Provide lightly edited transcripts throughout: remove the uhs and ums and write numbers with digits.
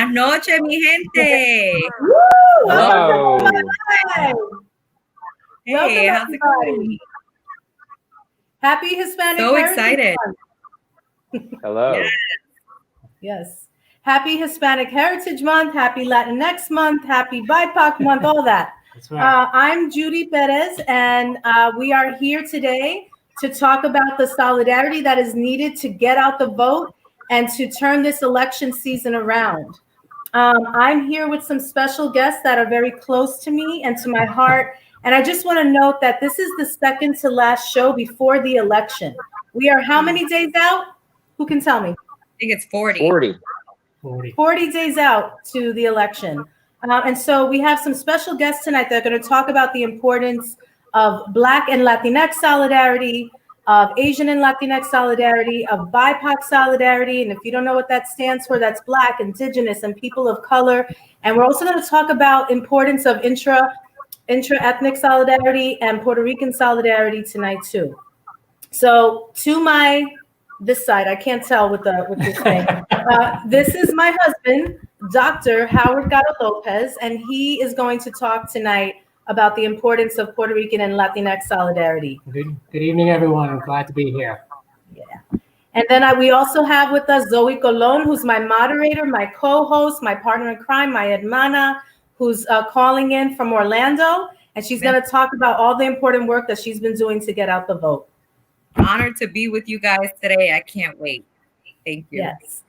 Buenas noches, mi gente. Woo! Hello. Hey, how's it going? Happy Hispanic So Heritage excited. Month. Hello. Yes. Yes. Happy Hispanic Heritage Month. Happy Latinx Month. Happy BIPOC Month. All that. That's right. I'm Judith Perez, and we are here today to talk about the solidarity that is needed to get out the vote and to turn this election season around. I'm here with some special guests that are very close to me and to my heart. And I just want to note that this is the second to last show before the election. We are how many days out? Who can tell me? I think it's 40. 40 days out to the election. And so we have some special guests tonight that are going to talk about the importance of Black and Latinx solidarity, of Asian and Latinx solidarity, of BIPOC solidarity. And if you don't know what that stands for, that's Black, Indigenous, and people of color. And we're also going to talk about importance of intra-ethnic solidarity and Puerto Rican solidarity tonight too. So to this side, I can't tell with this thing. This is my husband, Dr. Howard Caro-Lopez, and he is going to talk tonight about the importance of Puerto Rican and Latinx solidarity. Good evening, everyone. I'm glad to be here. Yeah. And then we also have with us Zoė ColÓn, who's my moderator, my co-host, my partner in crime, my hermana, who's calling in from Orlando. And she's going to talk about all the important work that she's been doing to get out the vote. Honored to be with you guys today. I can't wait. Thank you. Yes.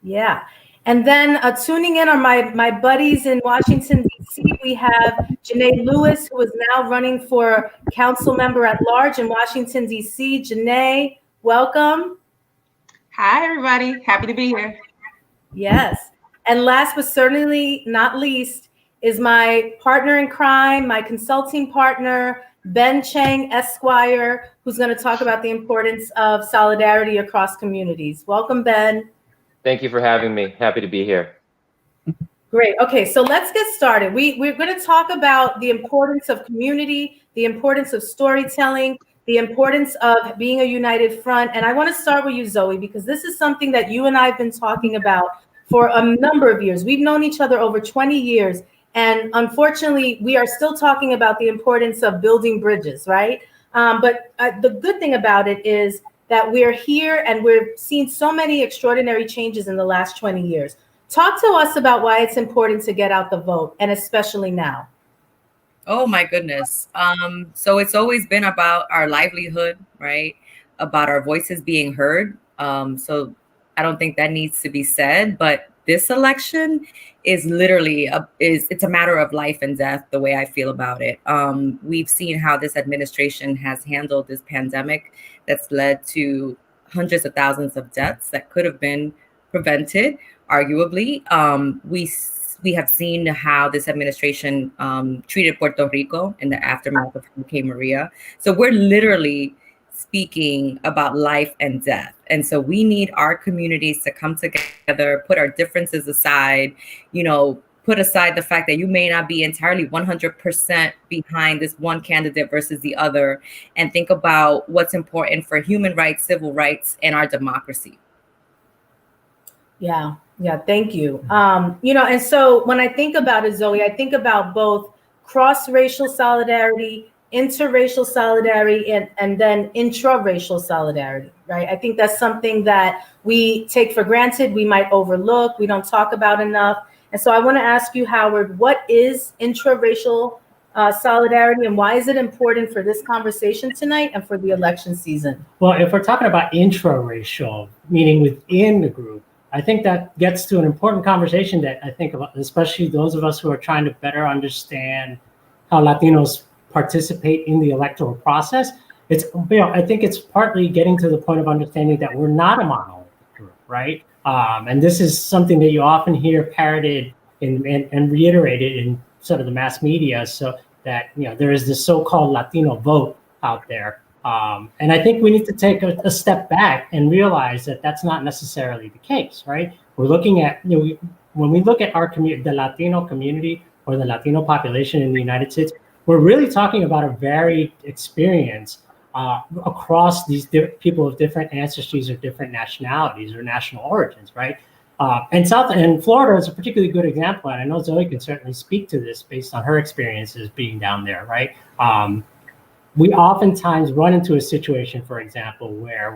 Yeah. And then tuning in are my buddies in Washington, D.C. We have Jennė Lewis, who is now running for council member at large in Washington, D.C. Jennė, welcome. Hi, everybody. Happy to be here. Yes. And last but certainly not least is my partner in crime, my consulting partner, Ben Cheng, Esquire, who's going to talk about the importance of solidarity across communities. Welcome, Ben. Thank you for having me. Happy to be here. Great. Okay, so let's get started. We're going to talk about the importance of community, the importance of storytelling, the importance of being a united front. And I want to start with you, Zoë, because this is something that you and I have been talking about for a number of years. We've known each other over 20 years. And unfortunately, we are still talking about the importance of building bridges, right? But the good thing about it is that we're here and we're seeing so many extraordinary changes in the last 20 years. Talk to us about why it's important to get out the vote, and especially now. Oh, my goodness. So it's always been about our livelihood, right? About our voices being heard. So I don't think that needs to be said, but this election is literally it's a matter of life and death, the way I feel about it. We've seen how this administration has handled this pandemic that's led to hundreds of thousands of deaths that could have been prevented, arguably. We have seen how this administration treated Puerto Rico in the aftermath of Hurricane Maria. So we're literally speaking about life and death. And so we need our communities to come together, put our differences aside, put aside the fact that you may not be entirely 100% behind this one candidate versus the other, and think about what's important for human rights, civil rights, and our democracy. Yeah, thank you. And so when I think about it, Zoë, I think about both cross-racial solidarity, interracial solidarity, and then intra-racial solidarity, right? I think that's something that we take for granted, we might overlook, we don't talk about enough. And so I want to ask you, Howard, what is intra-racial solidarity, and why is it important for this conversation tonight and for the election season? Well, if we're talking about intra-racial, meaning within the group, I think that gets to an important conversation that I think about, especially those of us who are trying to better understand how Latinos participate in the electoral process. I think it's partly getting to the point of understanding that we're not a monolithic group, right? And this is something that you often hear parroted and reiterated in sort of the mass media, so that there is this so-called Latino vote out there. And I think we need to take a step back and realize that that's not necessarily the case, right? We're looking at, when we look at our community, the Latino community or the Latino population in the United States, we're really talking about a varied experience across these people of different ancestries or different nationalities or national origins, right? And Florida is a particularly good example. And I know Zoë can certainly speak to this based on her experiences being down there, right? We oftentimes run into a situation, for example, where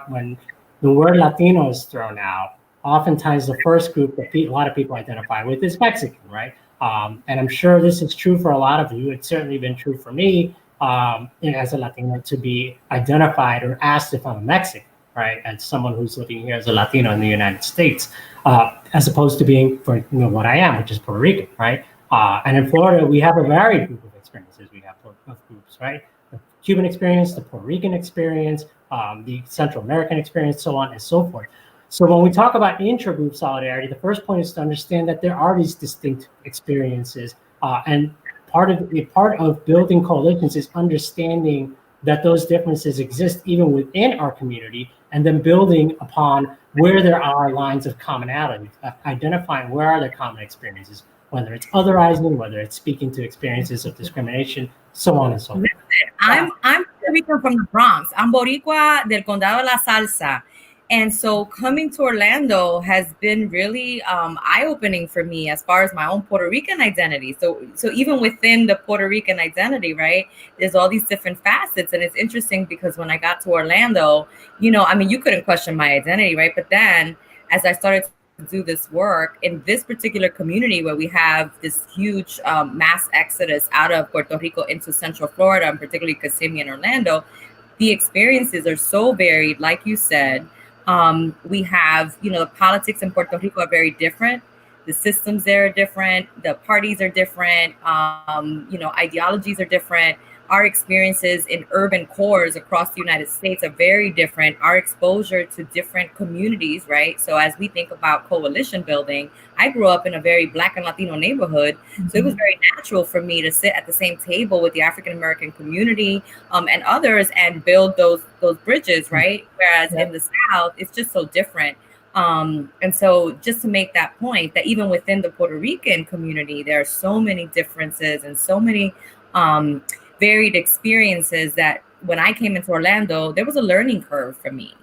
when the word Latino is thrown out, oftentimes the first group that a lot of people identify with is Mexican, right? And I'm sure this is true for a lot of you. It's certainly been true for me as a Latino to be identified or asked if I'm a Mexican, right? As someone who's living here as a Latino in the United States, as opposed to being what I am, which is Puerto Rican, right? And in Florida, we have a varied group of experiences. We have of groups, right? The Cuban experience, the Puerto Rican experience, the Central American experience, so on and so forth. So when we talk about intra-group solidarity, the first point is to understand that there are these distinct experiences, and part of building coalitions is understanding that those differences exist even within our community, and then building upon where there are lines of commonality, identifying where are the common experiences, whether it's otherizing, whether it's speaking to experiences of discrimination, so on and so forth. I'm Puerto Rican from the Bronx. I'm Boricua del Condado de la Salsa. And so coming to Orlando has been really eye-opening for me as far as my own Puerto Rican identity. So even within the Puerto Rican identity, right, there's all these different facets. And it's interesting because when I got to Orlando, you couldn't question my identity, right? But then as I started to do this work in this particular community where we have this huge mass exodus out of Puerto Rico into Central Florida, and particularly Kissimmee and Orlando, the experiences are so varied, like you said. We have, the politics in Puerto Rico are very different. The systems there are different. The parties are different. Ideologies are different. Our experiences in urban cores across the United States are very different. Our exposure to different communities, right? So as we think about coalition building, I grew up in a very Black and Latino neighborhood. Mm-hmm. So it was very natural for me to sit at the same table with the African-American community and others and build those bridges, right? Whereas in the South, it's just so different. And so just to make that point, that even within the Puerto Rican community, there are so many differences and so many varied experiences that when I came into Orlando, there was a learning curve for me.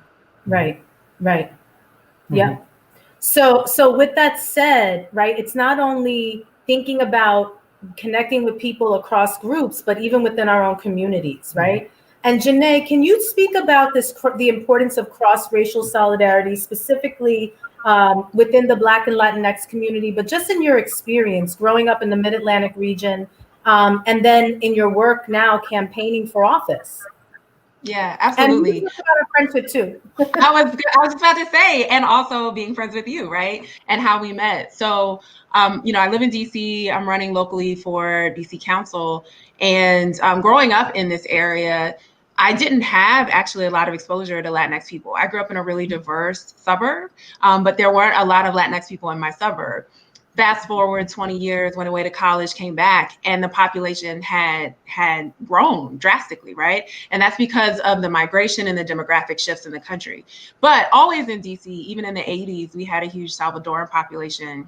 Right. Mm-hmm. Yeah. So with that said, right, it's not only thinking about connecting with people across groups, but even within our own communities, right? Mm-hmm. And Jennė, can you speak about the importance of cross-racial solidarity, specifically within the Black and Latinx community, but just in your experience growing up in the Mid-Atlantic region, and then in your work now campaigning for office? Yeah, absolutely. And you are friends with too. I was about to say, and also being friends with you, right? And how we met. So, I live in DC. I'm running locally for DC Council, and growing up in this area, I didn't have actually a lot of exposure to Latinx people. I grew up in a really diverse suburb, but there weren't a lot of Latinx people in my suburb. Fast forward 20 years, went away to college, came back, and the population had grown drastically, right? And that's because of the migration and the demographic shifts in the country. But always in DC, even in the 80s, we had a huge Salvadoran population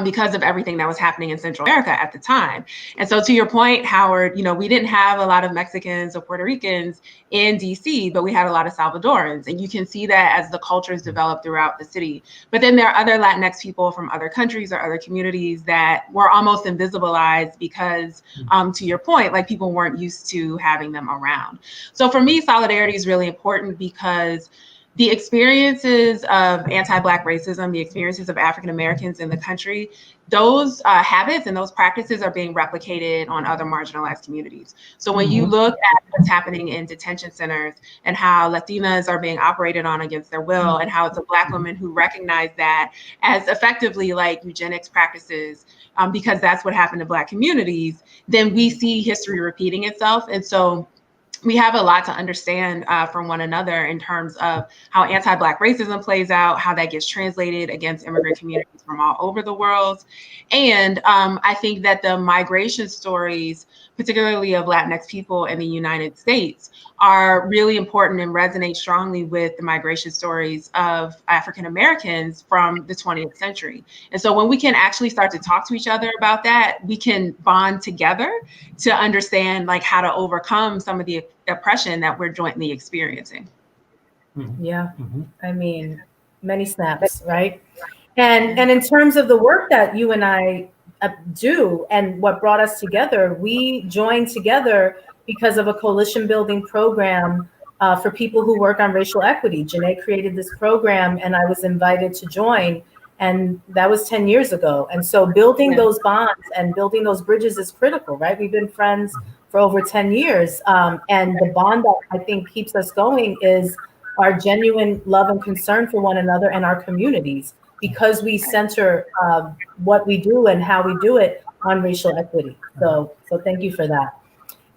because of everything that was happening in Central America at the time. And so to your point, Howard, we didn't have a lot of Mexicans or Puerto Ricans in DC, but we had a lot of Salvadorans. And you can see that as the cultures developed throughout the city. But then there are other Latinx people from other countries or other communities that were almost invisibilized because, to your point, like people weren't used to having them around. So for me, solidarity is really important because the experiences of anti-Black racism, the experiences of African Americans in the country, those habits and those practices are being replicated on other marginalized communities. So when you look at what's happening in detention centers and how Latinas are being operated on against their will, and how it's a Black woman who recognized that as effectively like eugenics practices, because that's what happened to Black communities, then we see history repeating itself. And so we have a lot to understand from one another in terms of how anti-Black racism plays out, how that gets translated against immigrant communities from all over the world. And I think that the migration stories, particularly of Latinx people in the United States, are really important and resonate strongly with the migration stories of African Americans from the 20th century. And so when we can actually start to talk to each other about that, we can bond together to understand like how to overcome some of the oppression that we're jointly experiencing. Yeah, I mean, many snaps, right? And in terms of the work that you and I do and what brought us together, we joined together because of a coalition building program for people who work on racial equity. Jennė created this program and I was invited to join. And that was 10 years ago. And so building those bonds and building those bridges is critical, right? We've been friends for over 10 years. And the bond that I think keeps us going is our genuine love and concern for one another and our communities, because we center what we do and how we do it on racial equity. So thank you for that.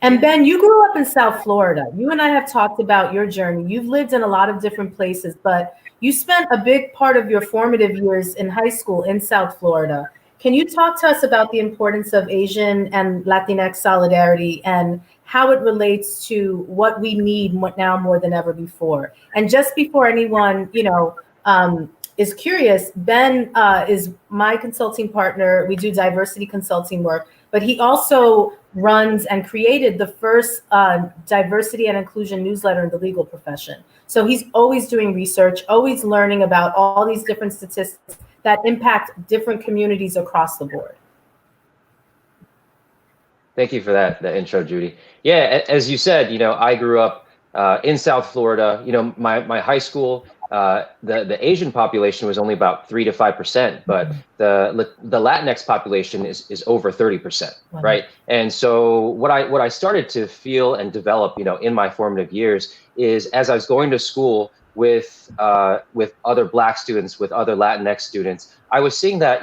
And Ben, you grew up in South Florida. You and I have talked about your journey. You've lived in a lot of different places, but you spent a big part of your formative years in high school in South Florida. Can you talk to us about the importance of Asian and Latinx solidarity and how it relates to what we need now more than ever before? And just before anyone, is curious, Ben is my consulting partner. We do diversity consulting work, but he also runs and created the first diversity and inclusion newsletter in the legal profession. So he's always doing research, always learning about all these different statistics that impact different communities across the board. Thank you for that intro, Judy. Yeah, as you said, I grew up in South Florida. My high school, the Asian population was only about 3 to 5%, but the Latinx population is over 30%, right? And so what I started to feel and develop, in my formative years is as I was going to school with other Black students, with other Latinx students, I was seeing that,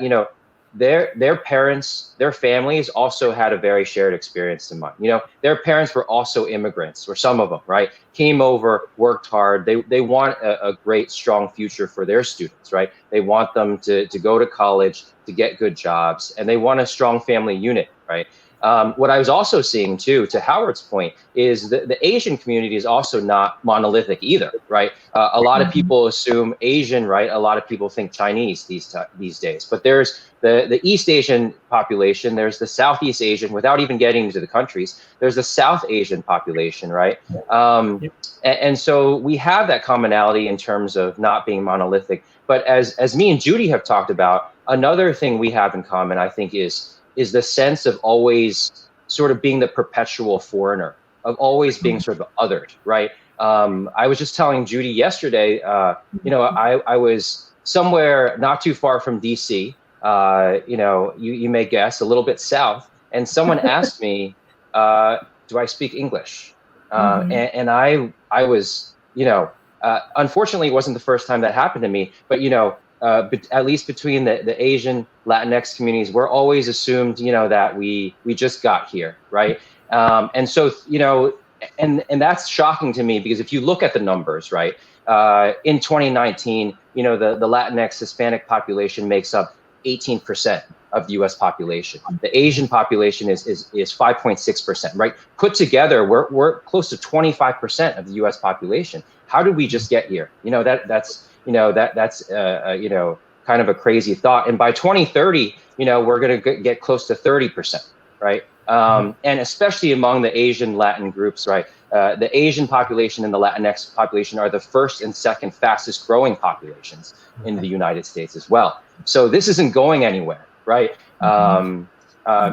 their parents, their families also had a very shared experience in mind. Their parents were also immigrants, or some of them, right? Came over, worked hard. They want a great, strong future for their students, right? They want them to go to college, to get good jobs, and they want a strong family unit, right? What I was also seeing too, to Howard's point, is the Asian community is also not monolithic either, right? A lot of people assume Asian, right? A lot of people think Chinese these days, but there's the East Asian population, there's the Southeast Asian, without even getting into the countries, there's the South Asian population, right? And so we have that commonality in terms of not being monolithic. But as me and Judy have talked about, another thing we have in common, I think, is the sense of always sort of being the perpetual foreigner, of always being sort of othered, right? I was just telling Judy yesterday, I was somewhere not too far from DC, you may guess, a little bit south, and someone asked me, do I speak English? And I was, unfortunately, it wasn't the first time that happened to me, but, at least between the Asian Latinx communities, we're always assumed, that we just got here, right? And so, and that's shocking to me, because if you look at the numbers, right, in 2019, the Latinx Hispanic population makes up 18% of the U.S. population. The Asian population is 5.6%, right? Put together, we're close to 25% of the U.S. population. How did we just get here? That's kind of a crazy thought. And by 2030, we're going to get close to 30%, right? And especially among the Asian Latin groups, right? The Asian population and the Latinx population are the first and second fastest growing populations in the United States as well. So this isn't going anywhere, right?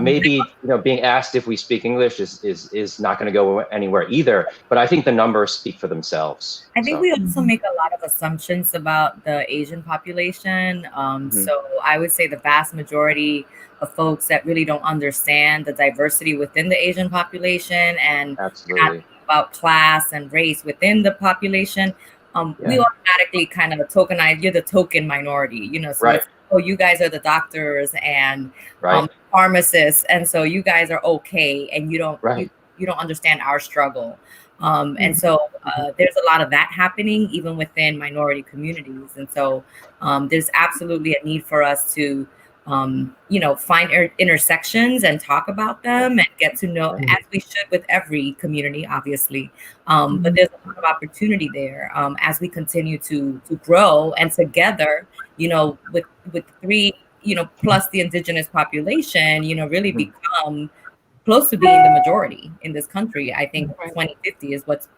Maybe being asked if we speak English is not going to go anywhere either. But I think the numbers speak for themselves. I think we also make a lot of assumptions about the Asian population. So I would say the vast majority of folks that really don't understand the diversity within the Asian population and about class and race within the population, we automatically kind of tokenize, you're the token minority, so it's, oh, you guys are the doctors and pharmacists, and so you guys are okay, and you don't you don't understand our struggle. And so there's a lot of that happening even within minority communities. And so there's absolutely a need for us to find intersections and talk about them and get to know, as we should with every community, obviously. But there's a lot of opportunity there as we continue to grow, and together, with three, plus the indigenous population, really become close to being the majority in this country. I think 2050 is what's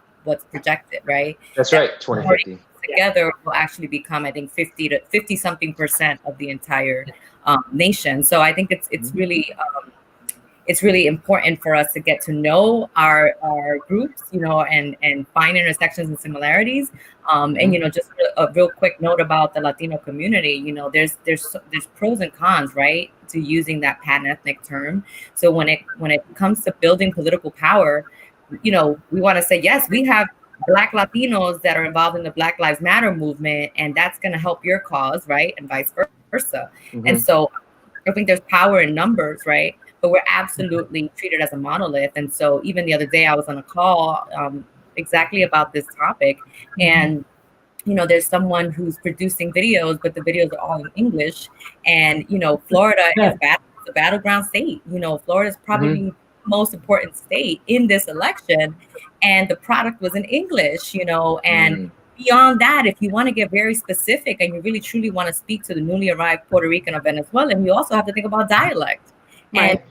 projected, right? That's right, 2050. together will actually become, I think, 50 something percent of the entire nation. So I think it's really important for us to get to know our groups, and find intersections and similarities. And just a real quick note about the Latino community. There's pros and cons, right, to using that pan-ethnic term. So when it comes to building political power, we want to say, yes, we have Black Latinos that are involved in the Black Lives Matter movement, and that's going to help your cause, right, and vice versa. And so I think there's power in numbers, right? But we're absolutely treated as a monolith. And so even the other day, I was on a call exactly about this topic. And, there's someone who's producing videos, but the videos are all in English. And, Florida is a battleground state. Florida is probably the most important state in this election. And the product was in English, and beyond that, if you want to get very specific and you really truly want to speak to the newly arrived Puerto Rican or Venezuelan, you also have to think about dialect. Right.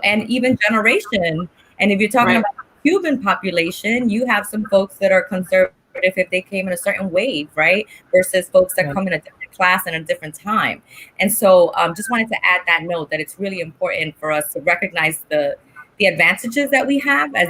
And even generation. And if you're talking about the Cuban population, you have some folks that are conservative if they came in a certain wave, right? Versus folks that come in a different class and a different time. And so just wanted to add that note that it's really important for us to recognize the advantages that we have as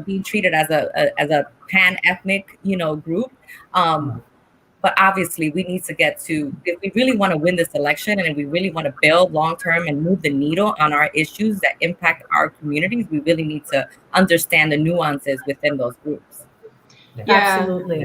being treated as a pan-ethnic, group. But obviously, we need to get to, if we really want to win this election and if we really want to build long-term and move the needle on our issues that impact our communities, we really need to understand the nuances within those groups. Yeah, absolutely.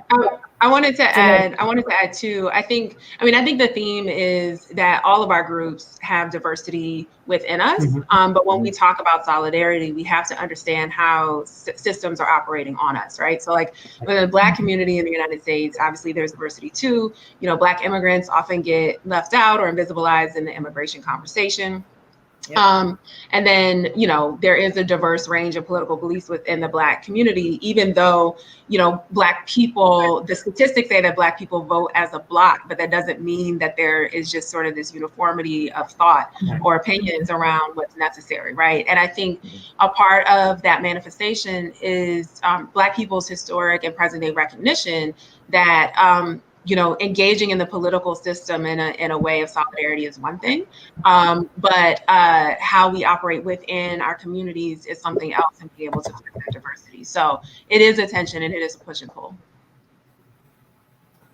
I wanted to add too. I think the theme is that all of our groups have diversity within us. But when we talk about solidarity, we have to understand how systems are operating on us, right? So like with the Black community in the United States, obviously there's diversity too. Black immigrants often get left out or invisibilized in the immigration conversation. Yep. And then, there is a diverse range of political beliefs within the Black community, even though, Black people, the statistics say that Black people vote as a block, but that doesn't mean that there is just sort of this uniformity of thought or opinions around what's necessary, right? And I think a part of that manifestation is Black people's historic and present day recognition that, engaging in the political system in a way of solidarity is one thing, but how we operate within our communities is something else, and be able to create that diversity. So it is a tension and it is a push and pull.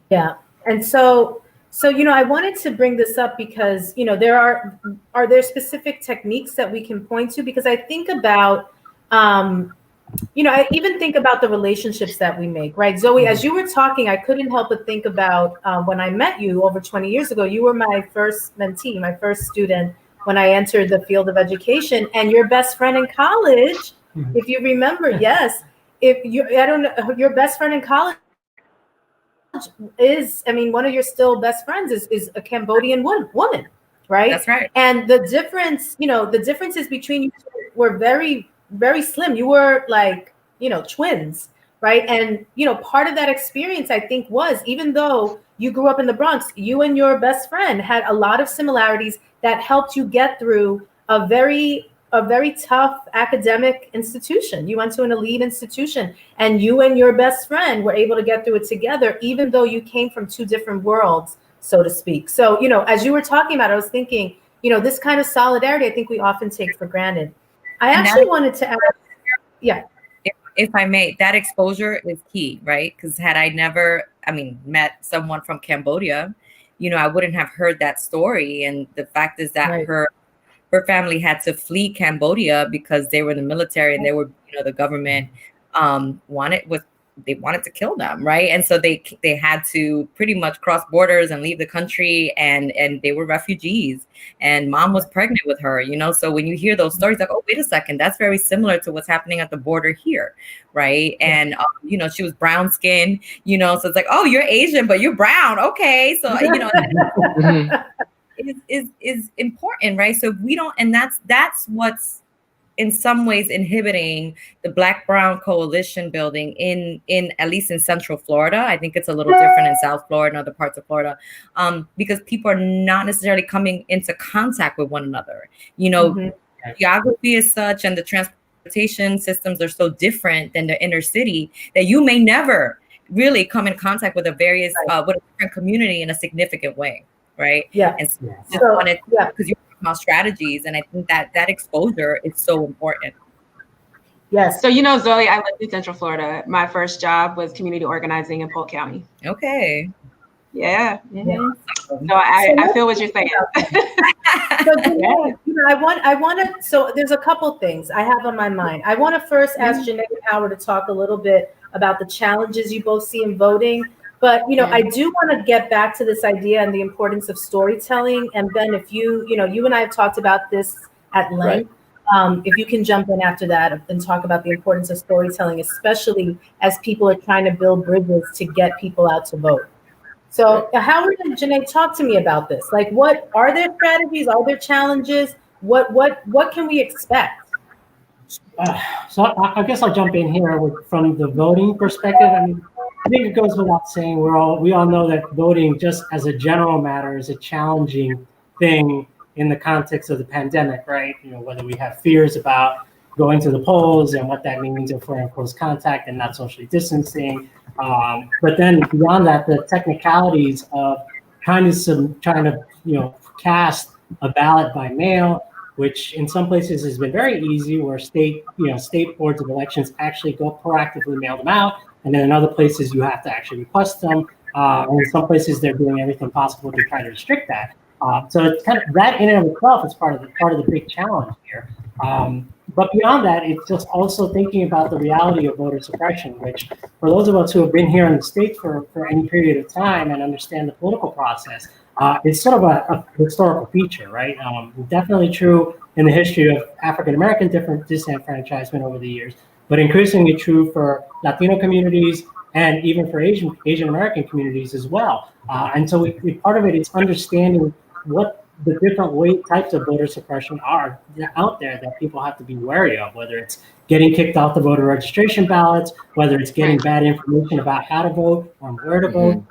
Yeah, and so I wanted to bring this up because are there specific techniques that we can point to? Because I think about I even think about the relationships that we make, right? Zoe, as you were talking, I couldn't help but think about when I met you over 20 years ago. You were my first mentee, my first student when I entered the field of education, and your best friend in college, if you remember, yes. Your best friend in college is, one of your still best friends is a Cambodian woman, right? That's right. And the differences between you were very, very slim. You were like, twins, right? And, part of that experience, I think, was, even though you grew up in the Bronx, you and your best friend had a lot of similarities that helped you get through a very tough academic institution. You went to an elite institution, and you and your best friend were able to get through it together, even though you came from two different worlds, so to speak. So, as you were talking about it, I was thinking, this kind of solidarity, I think we often take for granted. I actually wanted to add, if I may, that exposure is key, right? Because had I never, met someone from Cambodia, I wouldn't have heard that story. And the fact is that her family had to flee Cambodia because they were in the military, and they were, the government wanted to kill them, right? And so they had to pretty much cross borders and leave the country, and they were refugees, and mom was pregnant with her, so when you hear those stories, like, oh, wait a second, that's very similar to what's happening at the border here, right? And she was brown skinned, so it's like, oh, you're Asian but you're brown, okay, so is important, right? So we don't, and that's what's in some ways inhibiting the Black-Brown coalition building in at least in Central Florida. I think it's a little different in South Florida and other parts of Florida, because people are not necessarily coming into contact with one another. Geography is such, and the transportation systems are so different than the inner city, that you may never really come in contact with a with a different community in a significant way, right? Yeah. And so just wanted, because you're talking about strategies, and I think that exposure is so important. Yes. So, you know, Zoe, I lived in Central Florida. My first job was community organizing in Polk County. Okay. Yeah. Mm-hmm. So I feel what you're saying. I want to, so there's a couple things I have on my mind. I want to first ask Jennė and Howard to talk a little bit about the challenges you both see in voting. But, you know, I do want to get back to this idea and the importance of storytelling. And Ben, if you and I have talked about this at length. Right. If you can jump in after that and talk about the importance of storytelling, especially as people are trying to build bridges to get people out to vote. So Howard and Jennė, talk to me about this. Like, what are there strategies? Are there challenges? What can we expect? So I guess I'll jump in here from the voting perspective. I mean, I think it goes without saying we all know that voting, just as a general matter, is a challenging thing in the context of the pandemic, right? You know, whether we have fears about going to the polls and what that means if we're in close contact and not socially distancing. But then beyond that, the technicalities of trying to cast a ballot by mail, which in some places has been very easy, where state boards of elections actually go proactively mail them out, and then in other places you have to actually request them. And in some places they're doing everything possible to try to restrict that. So it's kind of that in and of itself is part of the big challenge here. But beyond that, it's just also thinking about the reality of voter suppression, which for those of us who have been here in the States for any period of time and understand the political process, it's sort of a historical feature, right? Definitely true in the history of African-American disenfranchisement over the years, but increasingly true for Latino communities and even for Asian-American communities as well. And so part of it is understanding what the different types of voter suppression are out there that people have to be wary of, whether it's getting kicked off the voter registration ballots, whether it's getting bad information about how to vote or where to vote,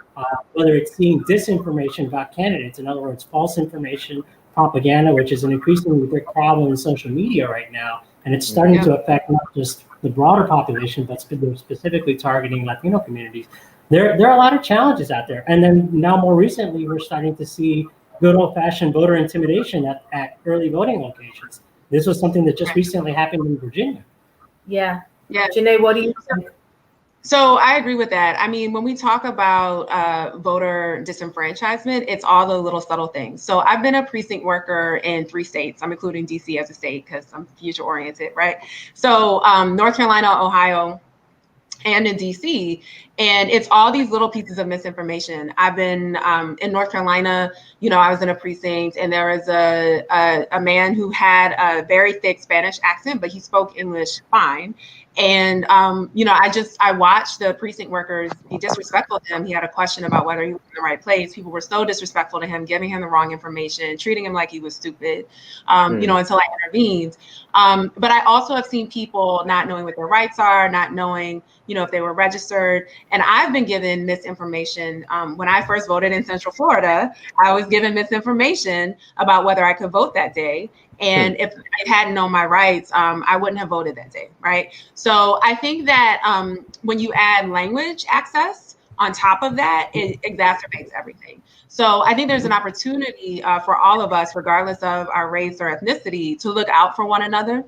whether it's seeing disinformation about candidates, in other words, false information, propaganda, which is an increasingly big problem in social media right now. And it's starting to affect not just the broader population, but specifically targeting Latino communities. There are a lot of challenges out there. And then now more recently, we're starting to see good old-fashioned voter intimidation at early voting locations. This was something that just recently happened in Virginia. Yeah. Jennė, what do you think? So I agree with that. I mean, when we talk about voter disenfranchisement, it's all the little subtle things. So I've been a precinct worker in 3 states. I'm including DC as a state because I'm future oriented, right? So North Carolina, Ohio, and in DC, and it's all these little pieces of misinformation. I've been in North Carolina, I was in a precinct, and there was a man who had a very thick Spanish accent, but he spoke English fine. And, I watched the precinct workers be disrespectful to him. He had a question about whether he was in the right place. People were so disrespectful to him, giving him the wrong information, treating him like he was stupid, until I intervened. But I also have seen people not knowing what their rights are, not knowing, if they were registered. And I've been given misinformation. When I first voted in Central Florida, I was given misinformation about whether I could vote that day. And if I hadn't known my rights, I wouldn't have voted that day, right? So I think that when you add language access on top of that, it exacerbates everything. So I think there's an opportunity for all of us, regardless of our race or ethnicity, to look out for one another.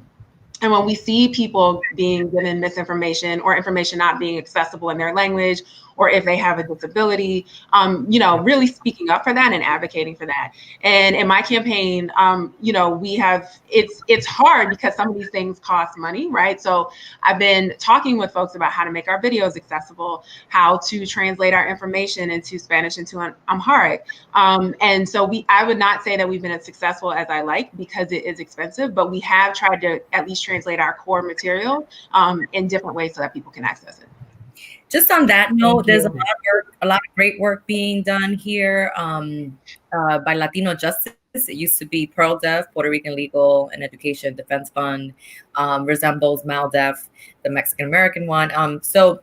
And when we see people being given misinformation or information not being accessible in their language, or if they have a disability, really speaking up for that and advocating for that. And in my campaign, it's hard because some of these things cost money, right? So I've been talking with folks about how to make our videos accessible, how to translate our information into Spanish, into Amharic. And so I would not say that we've been as successful as I like because it is expensive, but we have tried to at least translate our core material in different ways so that people can access it. Just on that note, there's a lot of great work being done here by Latino Justice. It used to be PearlDev, Puerto Rican Legal and Education Defense Fund, resembles MALDEF, the Mexican American one. So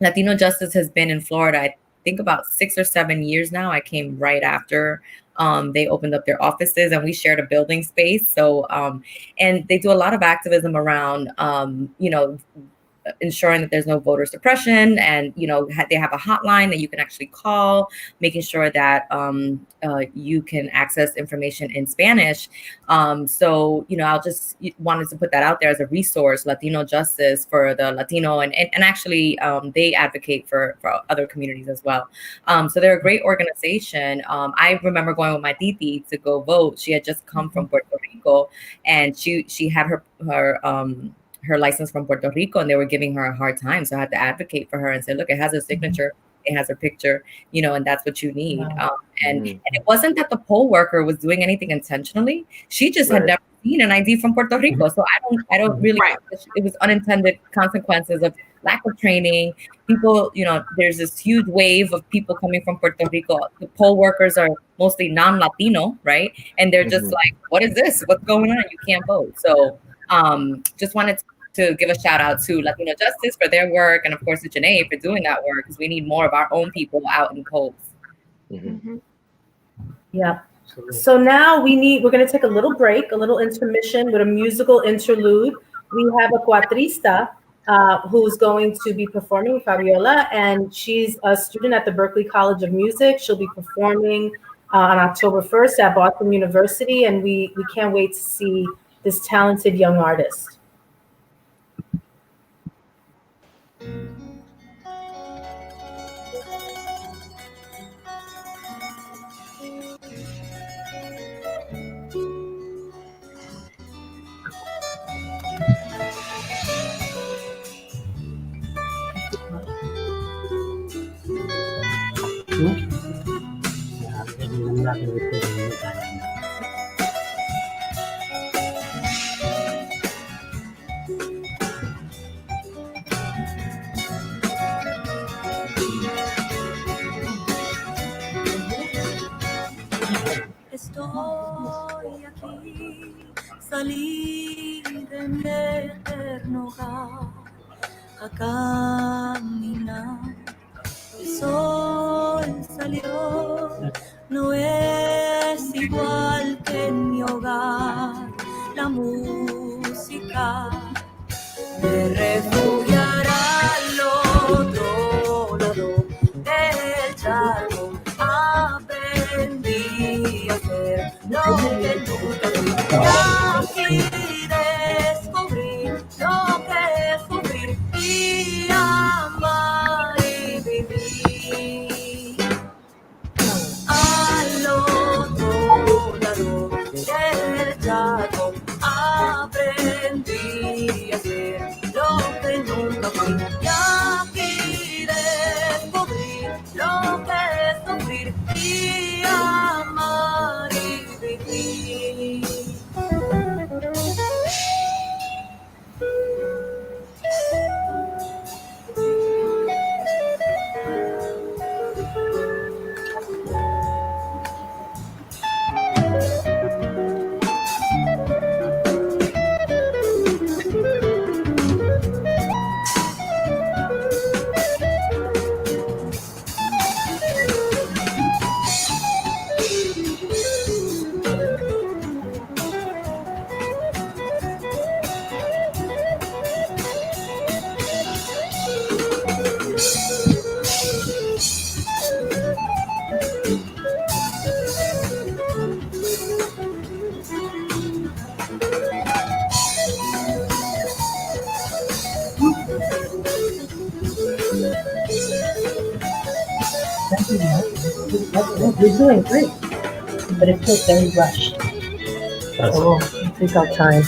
Latino Justice has been in Florida, I think about 6 or 7 years now. I came right after they opened up their offices, and we shared a building space. So, and they do a lot of activism around, ensuring that there's no voter suppression, and they have a hotline that you can actually call, making sure that you can access information in Spanish. So I'll just wanted to put that out there as a resource, Latino Justice for the Latino, and actually they advocate for other communities as well. So they're a great organization. I remember going with my titi to go vote. She had just come from Puerto Rico, and she had her license from Puerto Rico, and they were giving her a hard time. So I had to advocate for her and say, look, it has a signature, it has her picture, and that's what you need. And it wasn't that the poll worker was doing anything intentionally. She just had never seen an ID from Puerto Rico. So I don't really, it was unintended consequences of lack of training. People, there's this huge wave of people coming from Puerto Rico. The poll workers are mostly non-Latino, right? And they're just like, what is this? What's going on? You can't vote. So just wanted to give a shout out to Latino Justice for their work, and of course to Jennė for doing that work, because we need more of our own people out in polls. Yeah. So now we're going to take a little break, a little intermission with a musical interlude. We have a cuatrista who's going to be performing, Fabiola, and she's a student at the Berklee College of Music. She'll be performing on October 1st at Boston University, and we can't wait to see this talented young artist. Estoy aquí, salí de mi eterno hogar a caminar. El sol salió, no es igual que en mi hogar. La música me refugiará al otro lado del charco. Aprendí a hacer lo que nunca fui. Aquí descubrí lo que es sufrir y amar y vivir. Al otro lado del charco aprendí a hacer lo que nunca fui. Y aquí descubrí lo que es sufrir y amar y vivir. You're doing great, but it feels very rushed. So we'll take our time.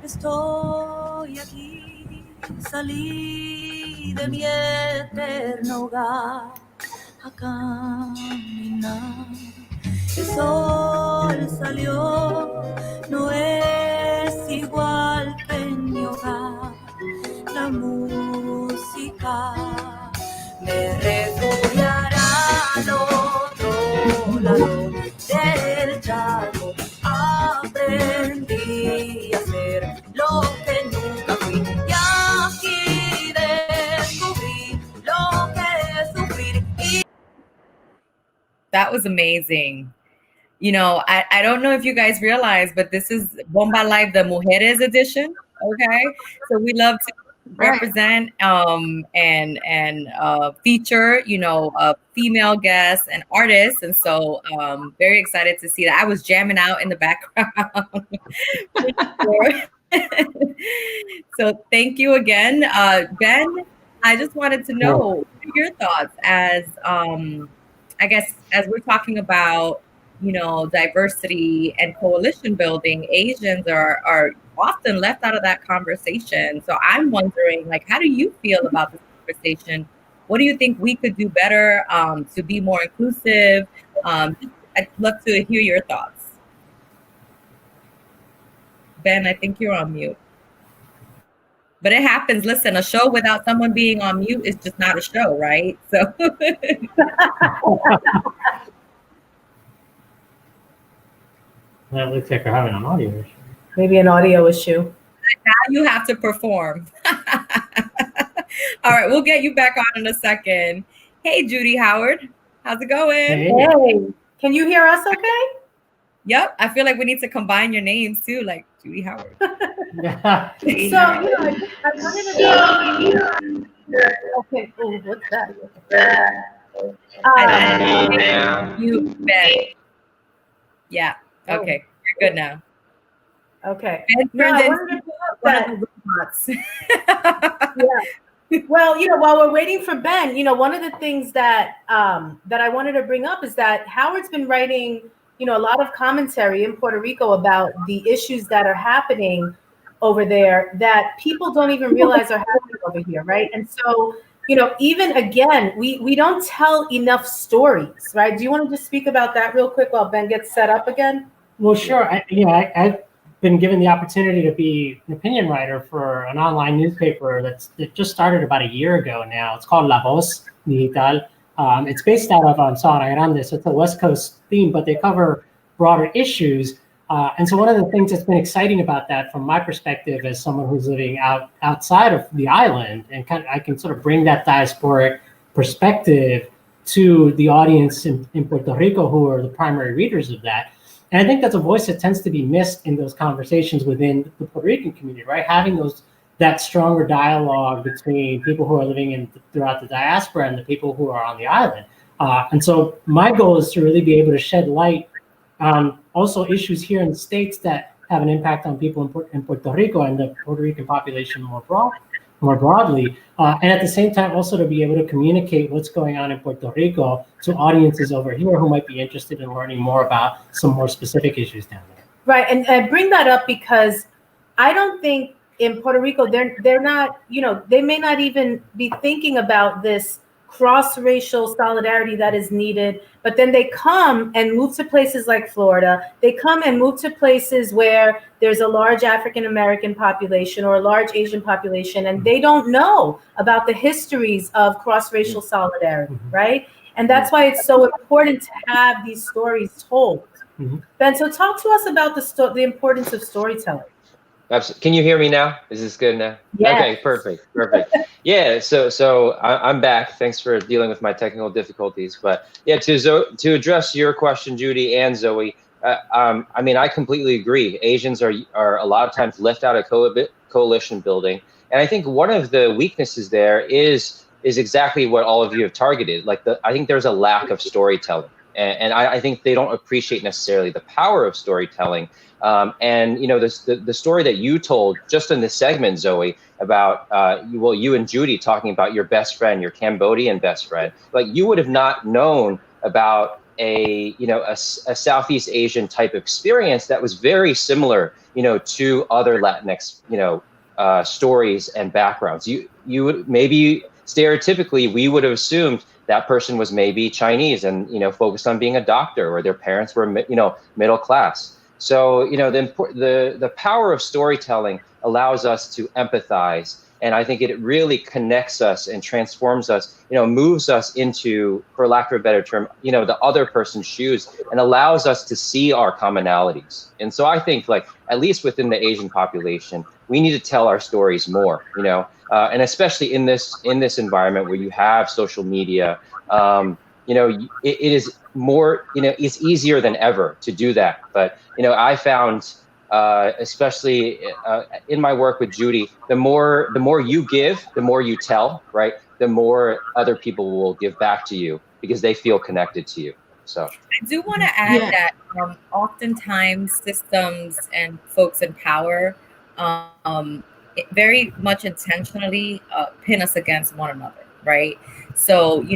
Estoy aquí, salí de mi eterno hogar a caminar. El sol salió, no es igual que en mi hogar. La música me refugiará al otro lado del charco. Aprendí a hacer lo que nunca fui. Y aquí descubrí lo que es sufrir. That was amazing. You know, I don't know if you guys realize, but this is Bomba Live, the Mujeres edition. Okay, so we love to represent and feature, you know, female guests and artists, and so very excited to see that. I was jamming out in the background. So thank you again, Ben. I just wanted to know your thoughts as I guess as we're talking about, you know, diversity and coalition building, Asians are often left out of that conversation. So I'm wondering, like, how do you feel about this conversation? What do you think we could do better to be more inclusive? I'd love to hear your thoughts. Ben, I think you're on mute. But it happens. Listen, a show without someone being on mute is just not a show, right? So Well, it looks like we're having an audio issue. Maybe an audio issue. now you have to perform. All right, we'll get you back on in a second. Hey, Judy Howard. How's it going? Hey, can you hear us okay? Yep, I feel like we need to combine your names too, like Judy Howard. Yeah. So, you know, I wanted to okay, oh, what's that? You bet. Yeah, okay, you're good now. Okay. No, I wanted to yeah. Well, you know, while we're waiting for Ben, you know, one of the things that that I wanted to bring up is that Howard's been writing, you know, a lot of commentary in Puerto Rico about the issues that are happening over there that people don't even realize are happening over here, right? And so, you know, even again, we don't tell enough stories, right? Do you want to just speak about that real quick while Ben gets set up again? Well, sure. I've been given the opportunity to be an opinion writer for an online newspaper that just started about a year ago now. It's called La Voz Digital. It's based out of Sabana Grande, so it's a West Coast theme, but they cover broader issues. And so one of the things that's been exciting about that, from my perspective as someone who's living outside of the island, and I can sort of bring that diasporic perspective to the audience in Puerto Rico, who are the primary readers of that. And I think that's a voice that tends to be missed in those conversations within the Puerto Rican community, right? Having that stronger dialogue between people who are living throughout the diaspora and the people who are on the island. And so my goal is to really be able to shed light on also issues here in the States that have an impact on people in Puerto Rico and the Puerto Rican population more broadly. And at the same time, also to be able to communicate what's going on in Puerto Rico to audiences over here who might be interested in learning more about some more specific issues down there. Right, and I bring that up because I don't think in Puerto Rico, they're not, you know, they may not even be thinking about this cross-racial solidarity that is needed, but then they come and move to places like Florida. They come and move to places where there's a large African-American population or a large Asian population, and they don't know about the histories of cross-racial solidarity, right? And that's why it's so important to have these stories told. Ben, so talk to us about the importance of storytelling. Absolutely. Can you hear me now? Is this good now? Yes. Okay, perfect. Yeah, so I'm back. Thanks for dealing with my technical difficulties. But yeah, to address your question, Judy and Zoe, I mean, I completely agree. Asians are a lot of times left out of coalition building, and I think one of the weaknesses there is exactly what all of you have targeted. Like I think there's a lack of storytelling, and I think they don't appreciate necessarily the power of storytelling. And you know, the story that you told just in this segment, Zoe, about you and Judy talking about your best friend, your Cambodian best friend, like you would have not known about a Southeast Asian type experience that was very similar, you know, to other Latinx, you know, stories and backgrounds. You would maybe stereotypically we would have assumed that person was maybe Chinese and, you know, focused on being a doctor, or their parents were, you know, middle class. So, you know, the power of storytelling allows us to empathize. And I think it really connects us and transforms us, you know, moves us into, for lack of a better term, you know, the other person's shoes, and allows us to see our commonalities. And so I think, like, at least within the Asian population, we need to tell our stories more, you know, and especially in this environment where you have social media, you it is more, it's easier than ever to do that. But, I found, especially in my work with Judy, the more you give, the more you tell, right? The more other people will give back to you because they feel connected to you. So I do want to add that oftentimes systems and folks in power very much intentionally pin us against one another, right? So,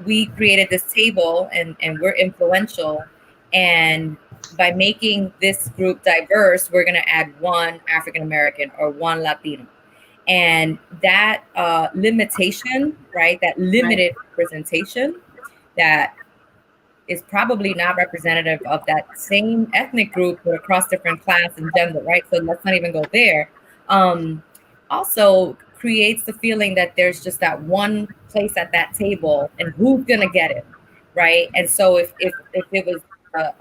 we created this table and we're influential. And by making this group diverse, we're going to add one African-American or one Latino. And that limitation, right, that limited representation that is probably not representative of that same ethnic group, but across different class and gender, right? So let's not even go there. Also creates the feeling that there's just that one place at that table and who's gonna get it, right? And so if it was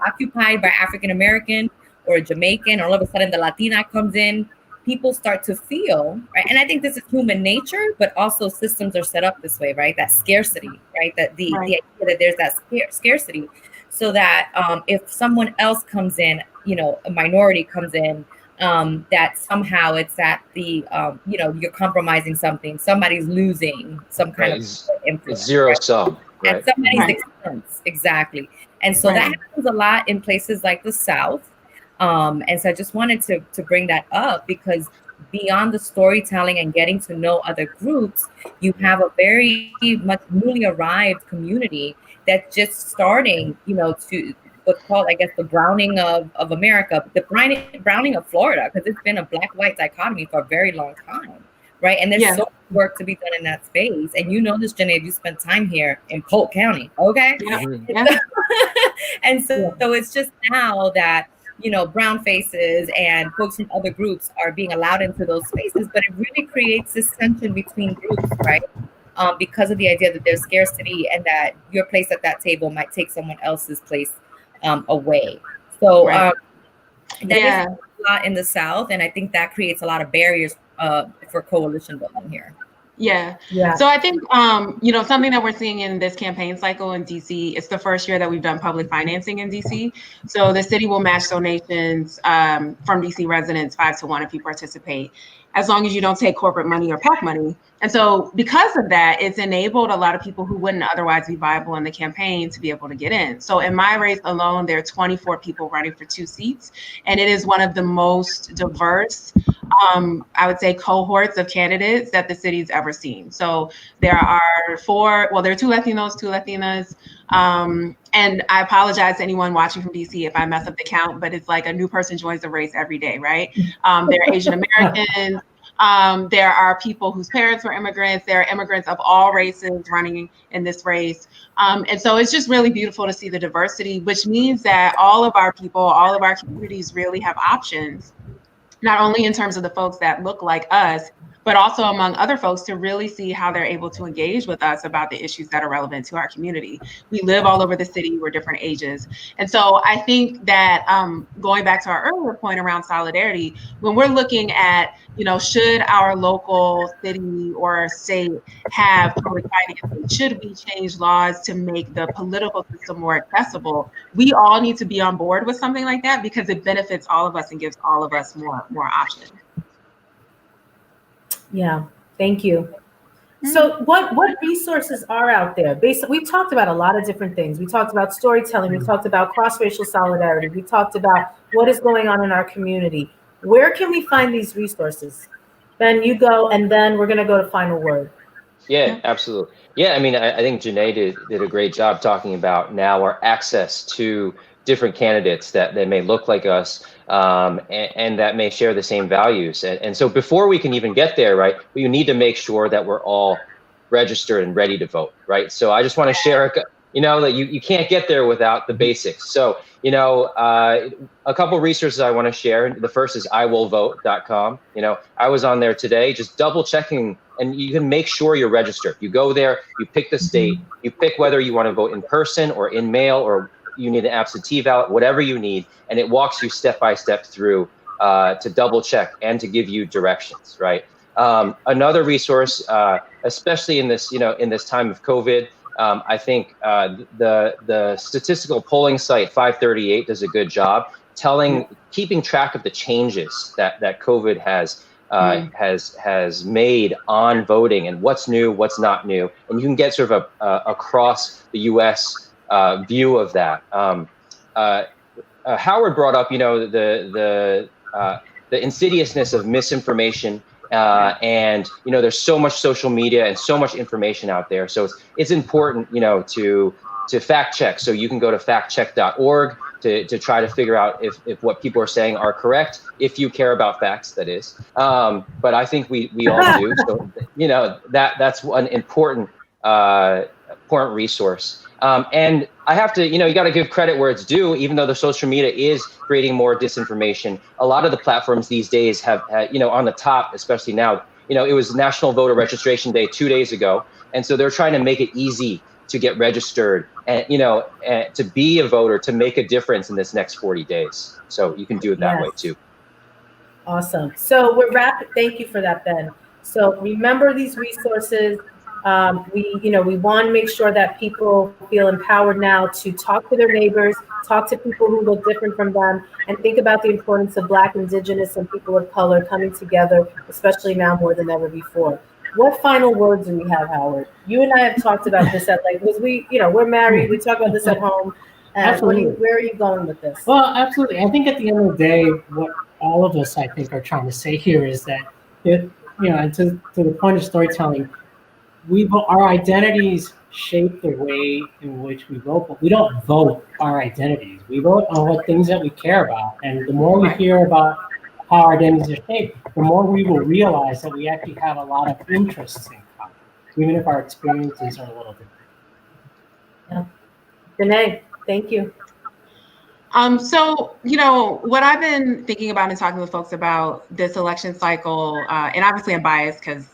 occupied by African-American or a Jamaican, or all of a sudden the Latina comes in, people start to feel, right? And I think this is human nature, but also systems are set up this way, right? That scarcity, right? That the idea that there's that scarcity, so that if someone else comes in, a minority comes in, that somehow it's that the, you're compromising something, somebody's losing some kind of influence. It's zero sum. Right. At somebody's expense, exactly. And so that happens a lot in places like the South. And so I just wanted to bring that up, because beyond the storytelling and getting to know other groups, you have a very much newly arrived community that's just starting, to what's called, I guess, the browning of America, the browning of Florida, because it's been a black-white dichotomy for a very long time, right? And there's so much work to be done in that space. And this, Jennė, you spent time here in Polk County, okay? Yeah. And so it's just now that brown faces and folks from other groups are being allowed into those spaces, but it really creates this tension between groups, right? Because of the idea that there's scarcity and that your place at that table might take someone else's place away. So that is a lot in the South, and I think that creates a lot of barriers for coalition building here. Yeah. So I think, something that we're seeing in this campaign cycle in DC, it's the first year that we've done public financing in DC. So the city will match donations from DC residents 5-1 if you participate, as long as you don't take corporate money or PAC money. And so because of that, it's enabled a lot of people who wouldn't otherwise be viable in the campaign to be able to get in. So in my race alone, there are 24 people running for 2 seats. And it is one of the most diverse, I would say, cohorts of candidates that the city's ever seen. So there are there are 2 Latinos, 2 Latinas. And I apologize to anyone watching from DC if I mess up the count, but it's like a new person joins the race every day, right? There are Asian Americans. There are people whose parents were immigrants. There are immigrants of all races running in this race. And so it's just really beautiful to see the diversity, which means that all of our people, all of our communities really have options, not only in terms of the folks that look like us, but also among other folks to really see how they're able to engage with us about the issues that are relevant to our community. We live all over the city, we're different ages. And so I think that going back to our earlier point around solidarity, when we're looking at, should our local city or state have public financing? Should we change laws to make the political system more accessible? We all need to be on board with something like that because it benefits all of us and gives all of us more options. Yeah, thank you. So what resources are out there? Basically, we've talked about a lot of different things. We talked about storytelling. We talked about cross-racial solidarity. We talked about what is going on in our community. Where can we find these resources? Ben, you go, and then we're going to go to final word. Yeah, absolutely. Yeah, I mean, I think Jennė did a great job talking about now our access to different candidates that may look like us and that may share the same values. And so before we can even get there, right, we need to make sure that we're all registered and ready to vote, right? So I just want to share, that you can't get there without the basics. So, a couple resources I want to share. The first is iwillvote.com. I was on there today, just double checking, and you can make sure you're registered. You go there, you pick the state, you pick whether you want to vote in person or in mail, or you need an absentee ballot, whatever you need, and it walks you step by step through to double check and to give you directions, right? Another resource, especially in this, in this time of COVID, I think the statistical polling site 538 does a good job keeping track of the changes that COVID has made on voting and what's new, what's not new, and you can get sort of a across the U.S. View of that. Howard brought up, the insidiousness of misinformation, and there's so much social media and so much information out there. So it's important, to fact check. So you can go to factcheck.org to try to figure out if what people are saying are correct, if you care about facts, that is. But I think we all do. So that's one important resource. And I have to, you got to give credit where it's due, even though the social media is creating more disinformation. A lot of the platforms these days have, on the top, especially now, it was National Voter Registration Day 2 days ago. And so they're trying to make it easy to get registered and, to be a voter, to make a difference in this next 40 days. So you can do it that way too. Awesome. So we're wrapping. Thank you for that, Ben. So remember these resources. We want to make sure that people feel empowered now to talk to their neighbors, talk to people who look different from them, and think about the importance of Black, Indigenous, and people of color coming together, especially now more than ever before. What final words do we have, Howard? You and I have talked about this at length, because we're married, we talk about this at home. Absolutely. Where are you going with this? Well, absolutely. I think at the end of the day, what all of us, I think, are trying to say here is that, and to the point of storytelling, our identities shape the way in which we vote, but we don't vote our identities. We vote on what things that we care about. And the more we hear about how our identities are shaped, the more we will realize that we actually have a lot of interests in common, even if our experiences are a little different. Yeah. Jennė, thank you. So, what I've been thinking about and talking with folks about this election cycle, and obviously I'm biased because,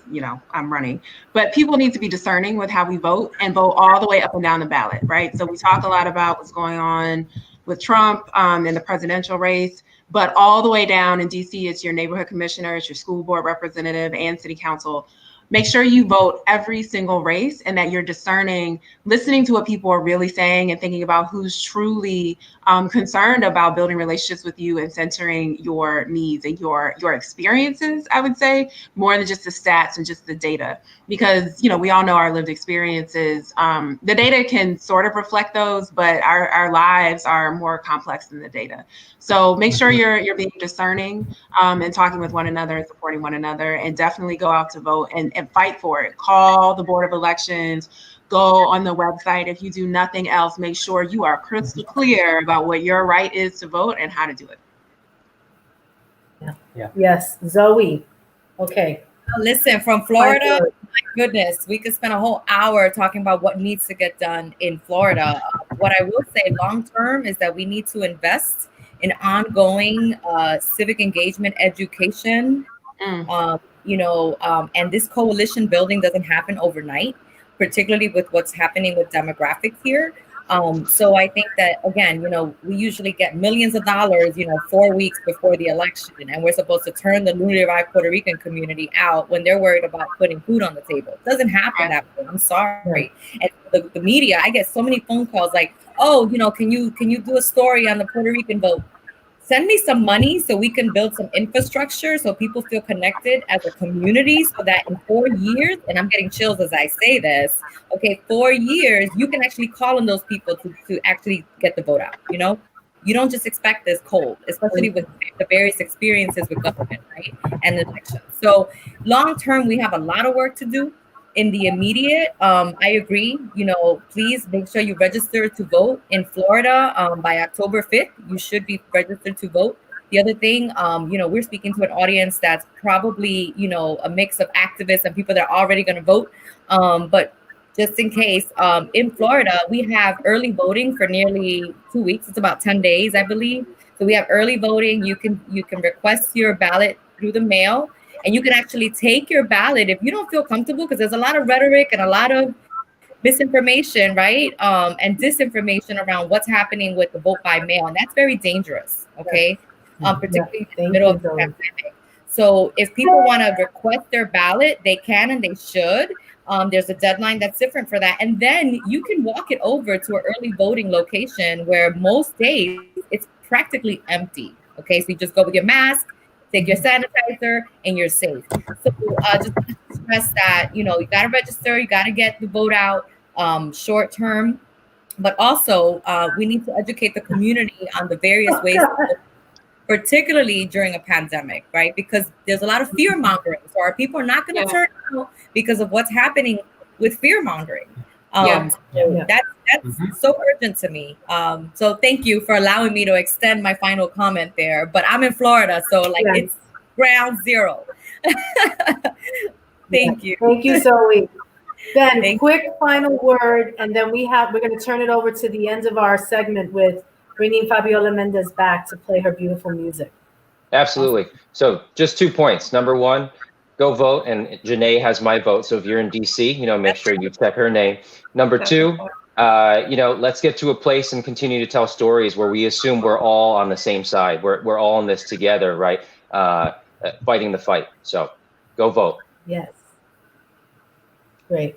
I'm running, but people need to be discerning with how we vote and vote all the way up and down the ballot, right? So we talk a lot about what's going on with Trump in the presidential race, but all the way down in DC, it's your neighborhood commissioner, it's your school board representative and city council. Make sure you vote every single race and that you're discerning, listening to what people are really saying and thinking about who's truly concerned about building relationships with you and centering your needs and your experiences, I would say, more than just the stats and just the data. Because, we all know our lived experiences. The data can sort of reflect those, but our lives are more complex than the data. So make sure you're being discerning and talking with one another and supporting one another, and definitely go out to vote and fight for it. Call the Board of Elections, go on the website. If you do nothing else, make sure you are crystal clear about what your right is to vote and how to do it. Yeah. Yes, Zoe. Okay. Listen, from Florida, my goodness, we could spend a whole hour talking about what needs to get done in Florida. What I will say long term is that we need to invest in ongoing civic engagement education. And this coalition building doesn't happen overnight, particularly with what's happening with demographics here. So I think that, again, we usually get millions of dollars, 4 weeks before the election, and we're supposed to turn the newly arrived Puerto Rican community out when they're worried about putting food on the table. It doesn't happen that way. I'm sorry. And the media, I get so many phone calls like, oh, can you do a story on the Puerto Rican vote? Send me some money so we can build some infrastructure so people feel connected as a community, so that in 4 years, and I'm getting chills as I say this, 4 years, you can actually call on those people to actually get the vote out. You don't just expect this cold, especially with the various experiences with government, right? And elections. So long term, we have a lot of work to do. In the immediate, I agree, please make sure you register to vote in Florida by October 5th. You should be registered to vote. The other thing, we're speaking to an audience that's probably, a mix of activists and people that are already going to vote. But just in case, in Florida, we have early voting for nearly 2 weeks. It's about 10 days, I believe. So we have early voting. You can request your ballot through the mail. And you can actually take your ballot if you don't feel comfortable, because there's a lot of rhetoric and a lot of misinformation, right? And disinformation around what's happening with the vote by mail. And that's very dangerous, okay? Particularly in the middle of the pandemic. So if people want to request their ballot, they can and they should. There's a deadline that's different for that. And then you can walk it over to an early voting location where most days it's practically empty. Okay, so you just go with your mask, take your sanitizer, and you're safe. So just want to stress that, you got to register, you got to get the vote out short term. But also, we need to educate the community on the various ways, particularly during a pandemic, right? Because there's a lot of fear mongering. So our people are not going to turn out because of what's happening with fear mongering. That's so urgent to me. So thank you for allowing me to extend my final comment there. But I'm in Florida, so it's ground zero. Thank you. Thank you, Zoe. Ben, quick final word, and then we're going to turn it over to the end of our segment with bringing Fabiola Mendez back to play her beautiful music. Absolutely. So just 2 points. Number one, go vote, and Jennė has my vote. So if you're in DC, make sure you check her name. Number two, let's get to a place and continue to tell stories where we assume we're all on the same side. We're all in this together, right? Fighting the fight. So go vote. Yes. Great.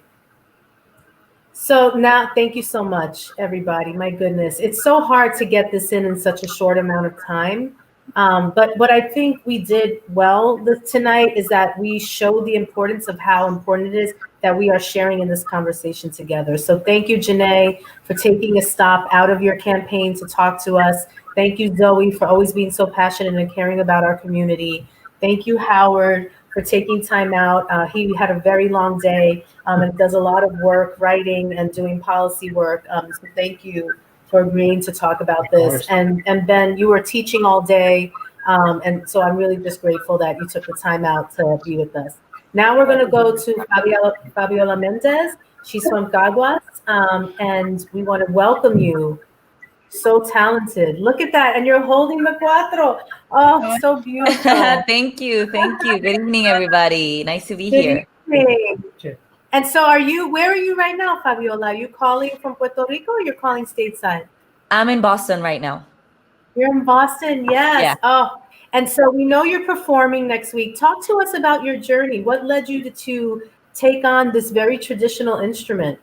So now, thank you so much, everybody. My goodness, it's so hard to get this in such a short amount of time. But what I think we did well tonight is that we showed the importance of how important it is that we are sharing in this conversation together. So thank you, Jennė, for taking a stop out of your campaign to talk to us. Thank you, Zoe, for always being so passionate and caring about our community. Thank you, Howard, for taking time out. He had a very long day and does a lot of work writing and doing policy work. So thank you for agreeing to talk about this. And Ben, you were teaching all day. And so I'm really just grateful that you took the time out to be with us. Now we're going to go to Fabiola Mendez. She's from Caguas. And we want to welcome you. So talented. Look at that. And you're holding the cuatro. Oh, so beautiful. Thank you. Good evening, everybody. Nice to be here. And so where are you right now, Fabiola? Are you calling from Puerto Rico or you're calling stateside? I'm in Boston right now. You're in Boston, yes. Yeah. Oh, and so we know you're performing next week. Talk to us about your journey. What led you to take on this very traditional instrument?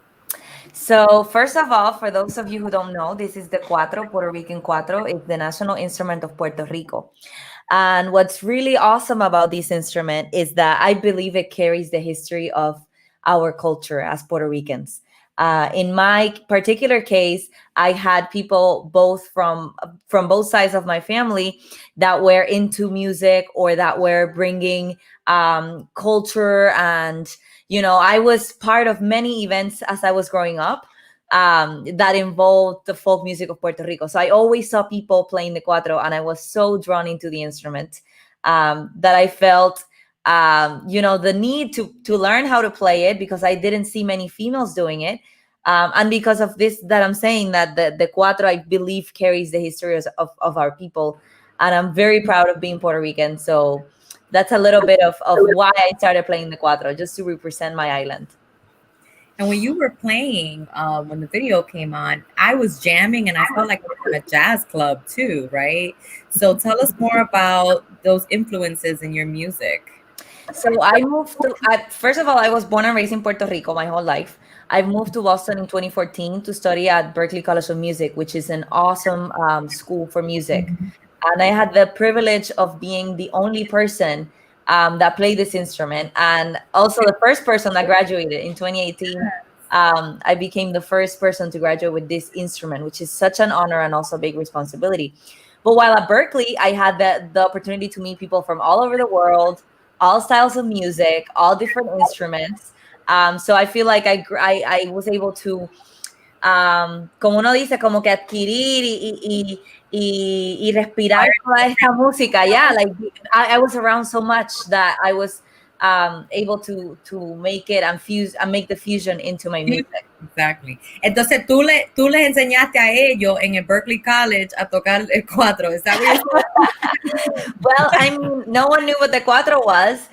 So first of all, for those of you who don't know, this is the cuatro, Puerto Rican cuatro. It's the national instrument of Puerto Rico. And what's really awesome about this instrument is that I believe it carries the history of our culture as Puerto Ricans. In my particular case, I had people both from both sides of my family that were into music or that were bringing culture. And, I was part of many events as I was growing up that involved the folk music of Puerto Rico. So I always saw people playing the cuatro, and I was so drawn into the instrument that I felt the need to learn how to play it, because I didn't see many females doing it. And because of this, that I'm saying that the cuatro, I believe, carries the history of our people. And I'm very proud of being Puerto Rican. So that's a little bit of why I started playing the cuatro, just to represent my island. And when you were playing, when the video came on, I was jamming and I felt like I was in a jazz club too, right? So tell us more about those influences in your music. So I moved first of all, I was born and raised in Puerto Rico my whole life. I moved to Boston in 2014 to study at Berklee College of Music, which is an awesome school for music. Mm-hmm. And I had the privilege of being the only person that played this instrument, and also the first person that graduated in 2018. I became the first person to graduate with this instrument, which is such an honor and also a big responsibility. But while at Berklee, I had the opportunity to meet people from all over the world, all styles of music, all different instruments. So I feel like I was able to, como uno dice, como que adquirir y respirar toda esta música. Yeah, like I was around so much that I was able to make it and fuse and make the fusion into my music. Exactly. Entonces tú les enseñaste a ellos en el Berklee College a tocar el cuatro. Is that what you're saying? Well, I mean, no one knew what the cuatro was,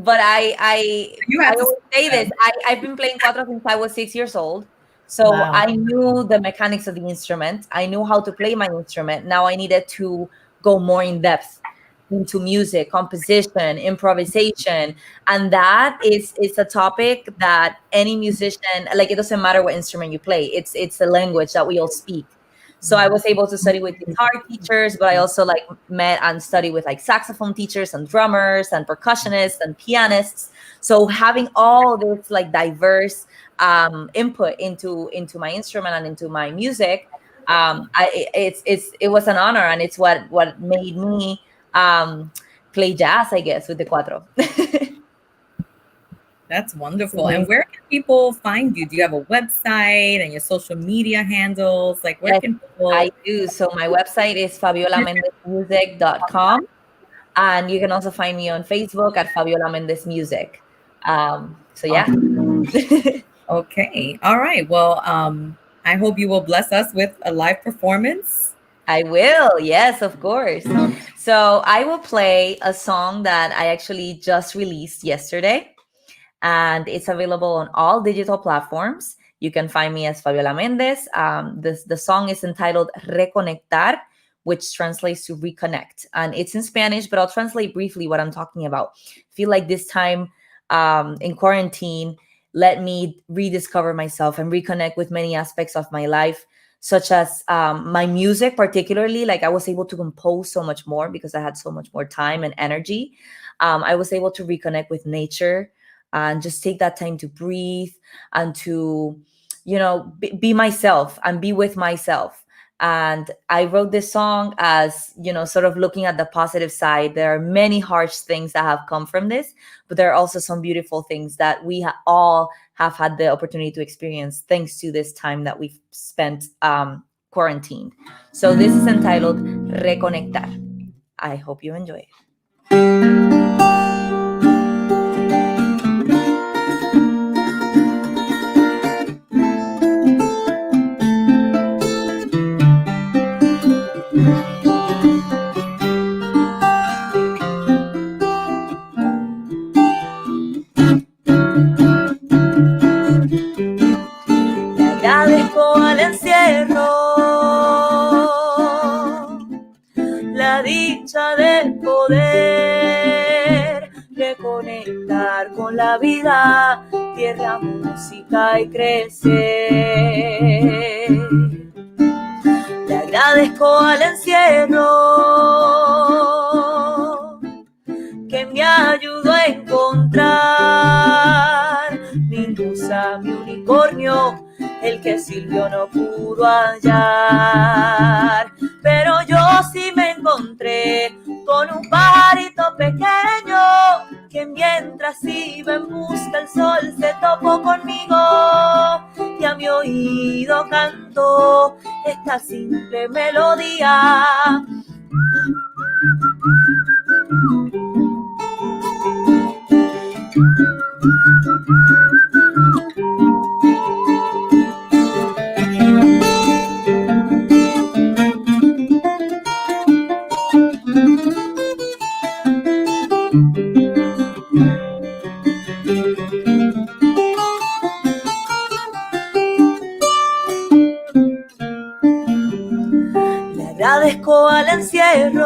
but I always say this. I've been playing cuatro since I was 6 years old. So wow. I knew the mechanics of the instrument. I knew how to play my instrument. Now I needed to go more in depth into music, composition, improvisation. And that is a topic that any musician, like, it doesn't matter what instrument you play, it's a language that we all speak. So I was able to study with guitar teachers, but I also like met and studied with like saxophone teachers and drummers and percussionists and pianists. So having all this like diverse input into my instrument and into my music, it was an honor, and it's what made me play jazz, I guess, with the cuatro. That's wonderful. And where can people find you? Do you have a website and your social media handles? Like, where can people? I do. So my website is FabiolaMendezMusic.com. And you can also find me on Facebook at Fabiola Mendez Music. So yeah. Okay. All right. Well, I hope you will bless us with a live performance. I will. Yes, of course. So I will play a song that I actually just released yesterday, and it's available on all digital platforms. You can find me as Fabiola Mendez. The song is entitled Reconectar, which translates to reconnect. And it's in Spanish, but I'll translate briefly what I'm talking about. I feel like this time in quarantine, let me rediscover myself and reconnect with many aspects of my life, such as my music, particularly. Like, I was able to compose so much more because I had so much more time and energy. I was able to reconnect with nature and just take that time to breathe and to, be myself and be with myself. And I wrote this song as, sort of looking at the positive side. There are many harsh things that have come from this, but there are also some beautiful things that we all have had the opportunity to experience thanks to this time that we've spent quarantined. So this is entitled Reconectar. I hope you enjoy it. Agradezco al encierro la dicha de poder reconectar con la vida, tierra, música y crecer. Le agradezco al encierro que me ayudó a encontrar mi musa, mi unicornio, el que Silvio no pudo hallar. Pero yo sí me encontré con un pajarito pequeño que mientras iba en busca del sol se topó conmigo y a mi oído cantó esta simple melodía. Le agradezco al encierro,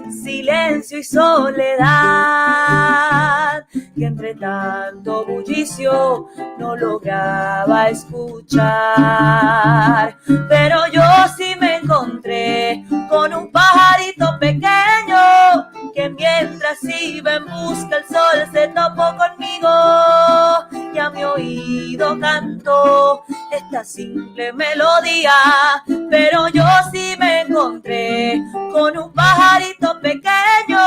silencio y soledad, que entre tanto bullicio no lograba escuchar. Pero yo sí me encontré con un pajarito pequeño que mientras iba en busca del sol se topó conmigo y a mi oído cantó esta simple melodía. Pero yo sí me encontré con un pajarito pequeño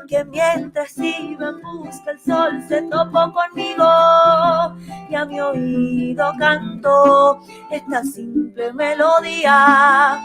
que mientras iba en busca del sol se topó conmigo y a mi oído cantó esta simple melodía.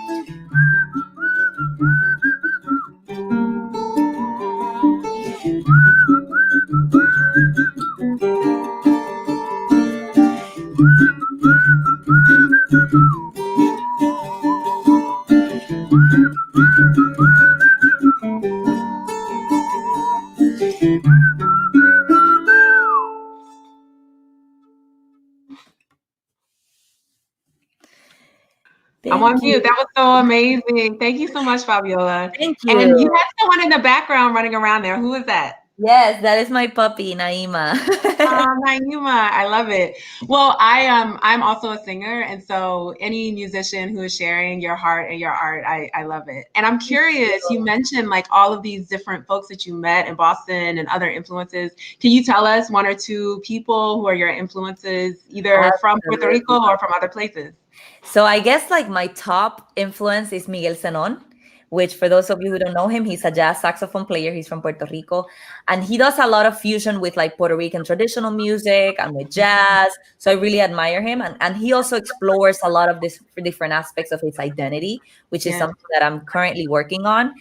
I'm on mute. That was so amazing. Thank you so much, Fabiola. Thank you. And you have someone in the background running around there. Who is that? Yes, that is my puppy, Naima. Naima, I love it. Well, I'm also a singer, and so any musician who is sharing your heart and your art, I love it. And I'm curious, you mentioned like all of these different folks that you met in Boston and other influences. Can you tell us one or two people who are your influences, either from Puerto Rico or from other places? So I guess like my top influence is Miguel Zenon, which for those of you who don't know him, he's a jazz saxophone player. He's from Puerto Rico. And he does a lot of fusion with like Puerto Rican traditional music and with jazz. So I really admire him. And he also explores a lot of these different aspects of his identity, which is something that I'm currently working on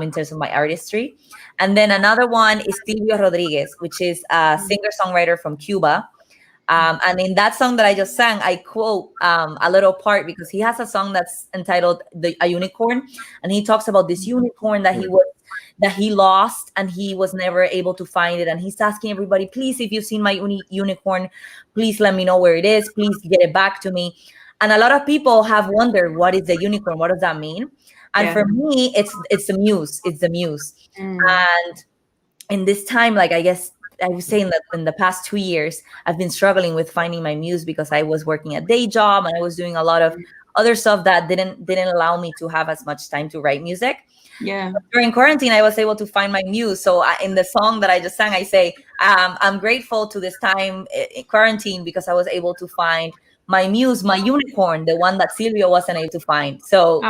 in terms of my artistry. And then another one is Silvio Rodriguez, which is a singer-songwriter from Cuba. And in that song that I just sang, I quote a little part because he has a song that's entitled "A Unicorn," and he talks about this unicorn that he lost and he was never able to find it. And he's asking everybody, please, if you've seen my unicorn, please let me know where it is. Please get it back to me. And a lot of people have wondered, what is the unicorn? What does that mean? And for me, it's the muse. It's the muse. And in this time, like I guess I was saying that in the past 2 years, I've been struggling with finding my muse because I was working a day job and I was doing a lot of other stuff that didn't allow me to have as much time to write music. Yeah. But during quarantine, I was able to find my muse. So in the song that I just sang, I say, I'm grateful to this time in quarantine because I was able to find my muse, my unicorn, the one that Silvio wasn't able to find. So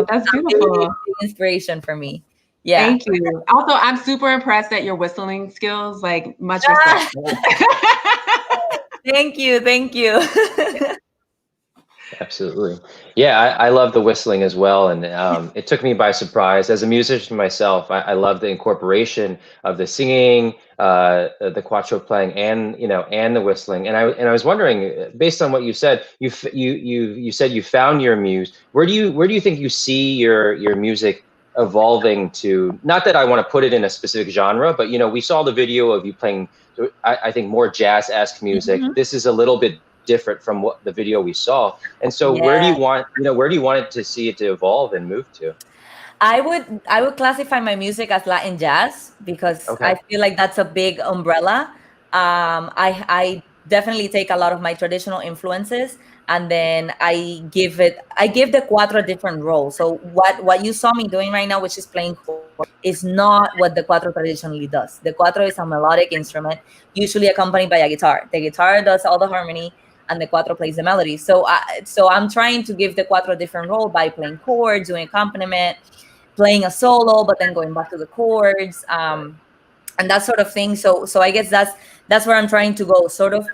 that's beautiful. Inspiration for me. Yeah. Thank you. Also, I'm super impressed at your whistling skills. Like, much respect. Thank you. Thank you. Absolutely. Yeah, I love the whistling as well. And it took me by surprise. As a musician myself, I love the incorporation of the singing, the cuatro playing, and the whistling. And I was wondering, based on what you said, you said you found your muse. Where do you think you see your music evolving to? Not that I want to put it in a specific genre, but we saw the video of you playing, I think, more jazz-esque music. This is a little bit different from what the video we saw. And so where do you want it to see it to evolve and move to? I would classify my music as Latin jazz because I feel like that's a big umbrella. I definitely take a lot of my traditional influences and then I give the cuatro a different role. So what you saw me doing right now, which is playing chord, is not what the cuatro traditionally does. The cuatro is a melodic instrument, usually accompanied by a guitar. The guitar does all the harmony and the cuatro plays the melody. So I'm trying to give the cuatro a different role by playing chords, doing accompaniment, playing a solo, but then going back to the chords, and that sort of thing. So I guess that's where I'm trying to go, sort of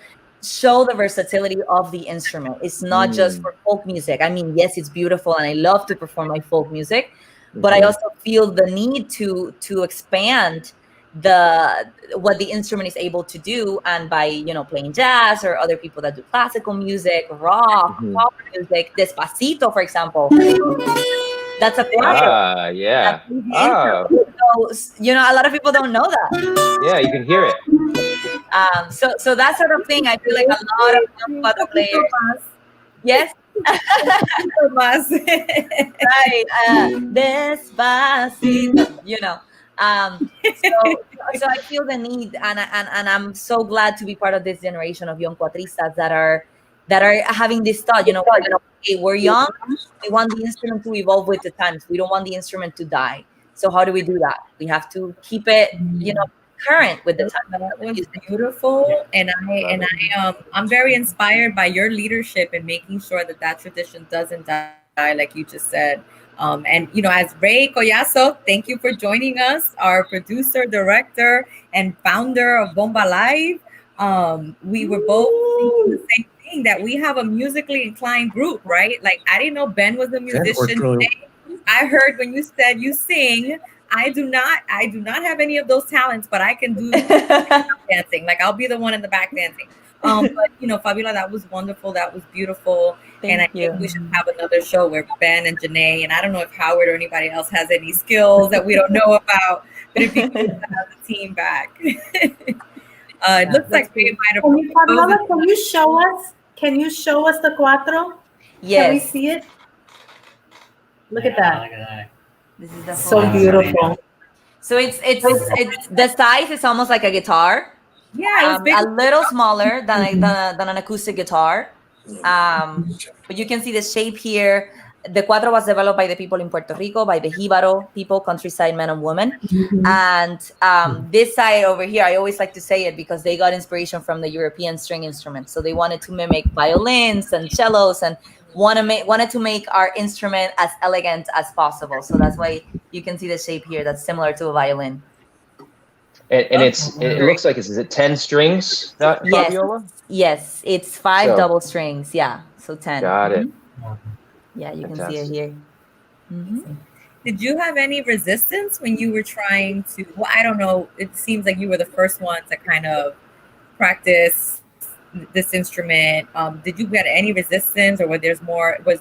show the versatility of the instrument. It's not just for folk music. I mean, yes, it's beautiful and I love to perform my folk music, but I also feel the need to expand what the instrument is able to do, and by playing jazz or other people that do classical music, rock, pop music, Despacito, for example. That's a cuatro. Yeah. So, a lot of people don't know that. Yeah, you can hear it. So that sort of thing, I feel like a lot of young cuatro players. Yes. Right. Despacito. So I feel the need, and I'm so glad to be part of this generation of young cuatristas that are having this thought. Okay, we're young. We want the instrument to evolve with the times. We don't want the instrument to die. So how do we do that? We have to keep it, current with the time. That was beautiful, and I'm very inspired by your leadership in making sure that tradition doesn't die, like you just said. And as Ray Collazo, thank you for joining us, our producer, director, and founder of Bomba Live. We were both thinking the same thing, that we have a musically inclined group, right? Like, I didn't know Ben was a musician today. I heard when you said you sing. I do not have any of those talents, but I can do dancing. Like, I'll be the one in the back dancing. But Fabiola, that was wonderful. That was beautiful. I think we should have another show where Ben and Jennė, and I don't know if Howard or anybody else has any skills that we don't know about, but it'd be good to have the team back. It looks like we might have. Fabiola, can you show us the cuatro? Yes. Can we see it? Look at that. Look at that. This is the So full beautiful. So it's the size is almost like a guitar. Yeah, it was big. A little smaller than an acoustic guitar. But you can see the shape here. The cuatro was developed by the people in Puerto Rico, by the Jíbaro people, countryside men and women. And this side over here, I always like to say it because they got inspiration from the European string instruments. So they wanted to mimic violins and cellos and wanted to make our instrument as elegant as possible. So that's why you can see the shape here that's similar to a violin. And it looks like is it 10 strings, Fabiola? Yes, it's 5 double strings. Yeah, so 10. Got it. Yeah, you can see it here. Did you have any resistance when you were trying to? Well, I don't know. It seems like you were the first one to kind of practice this instrument. Did you get any resistance, or was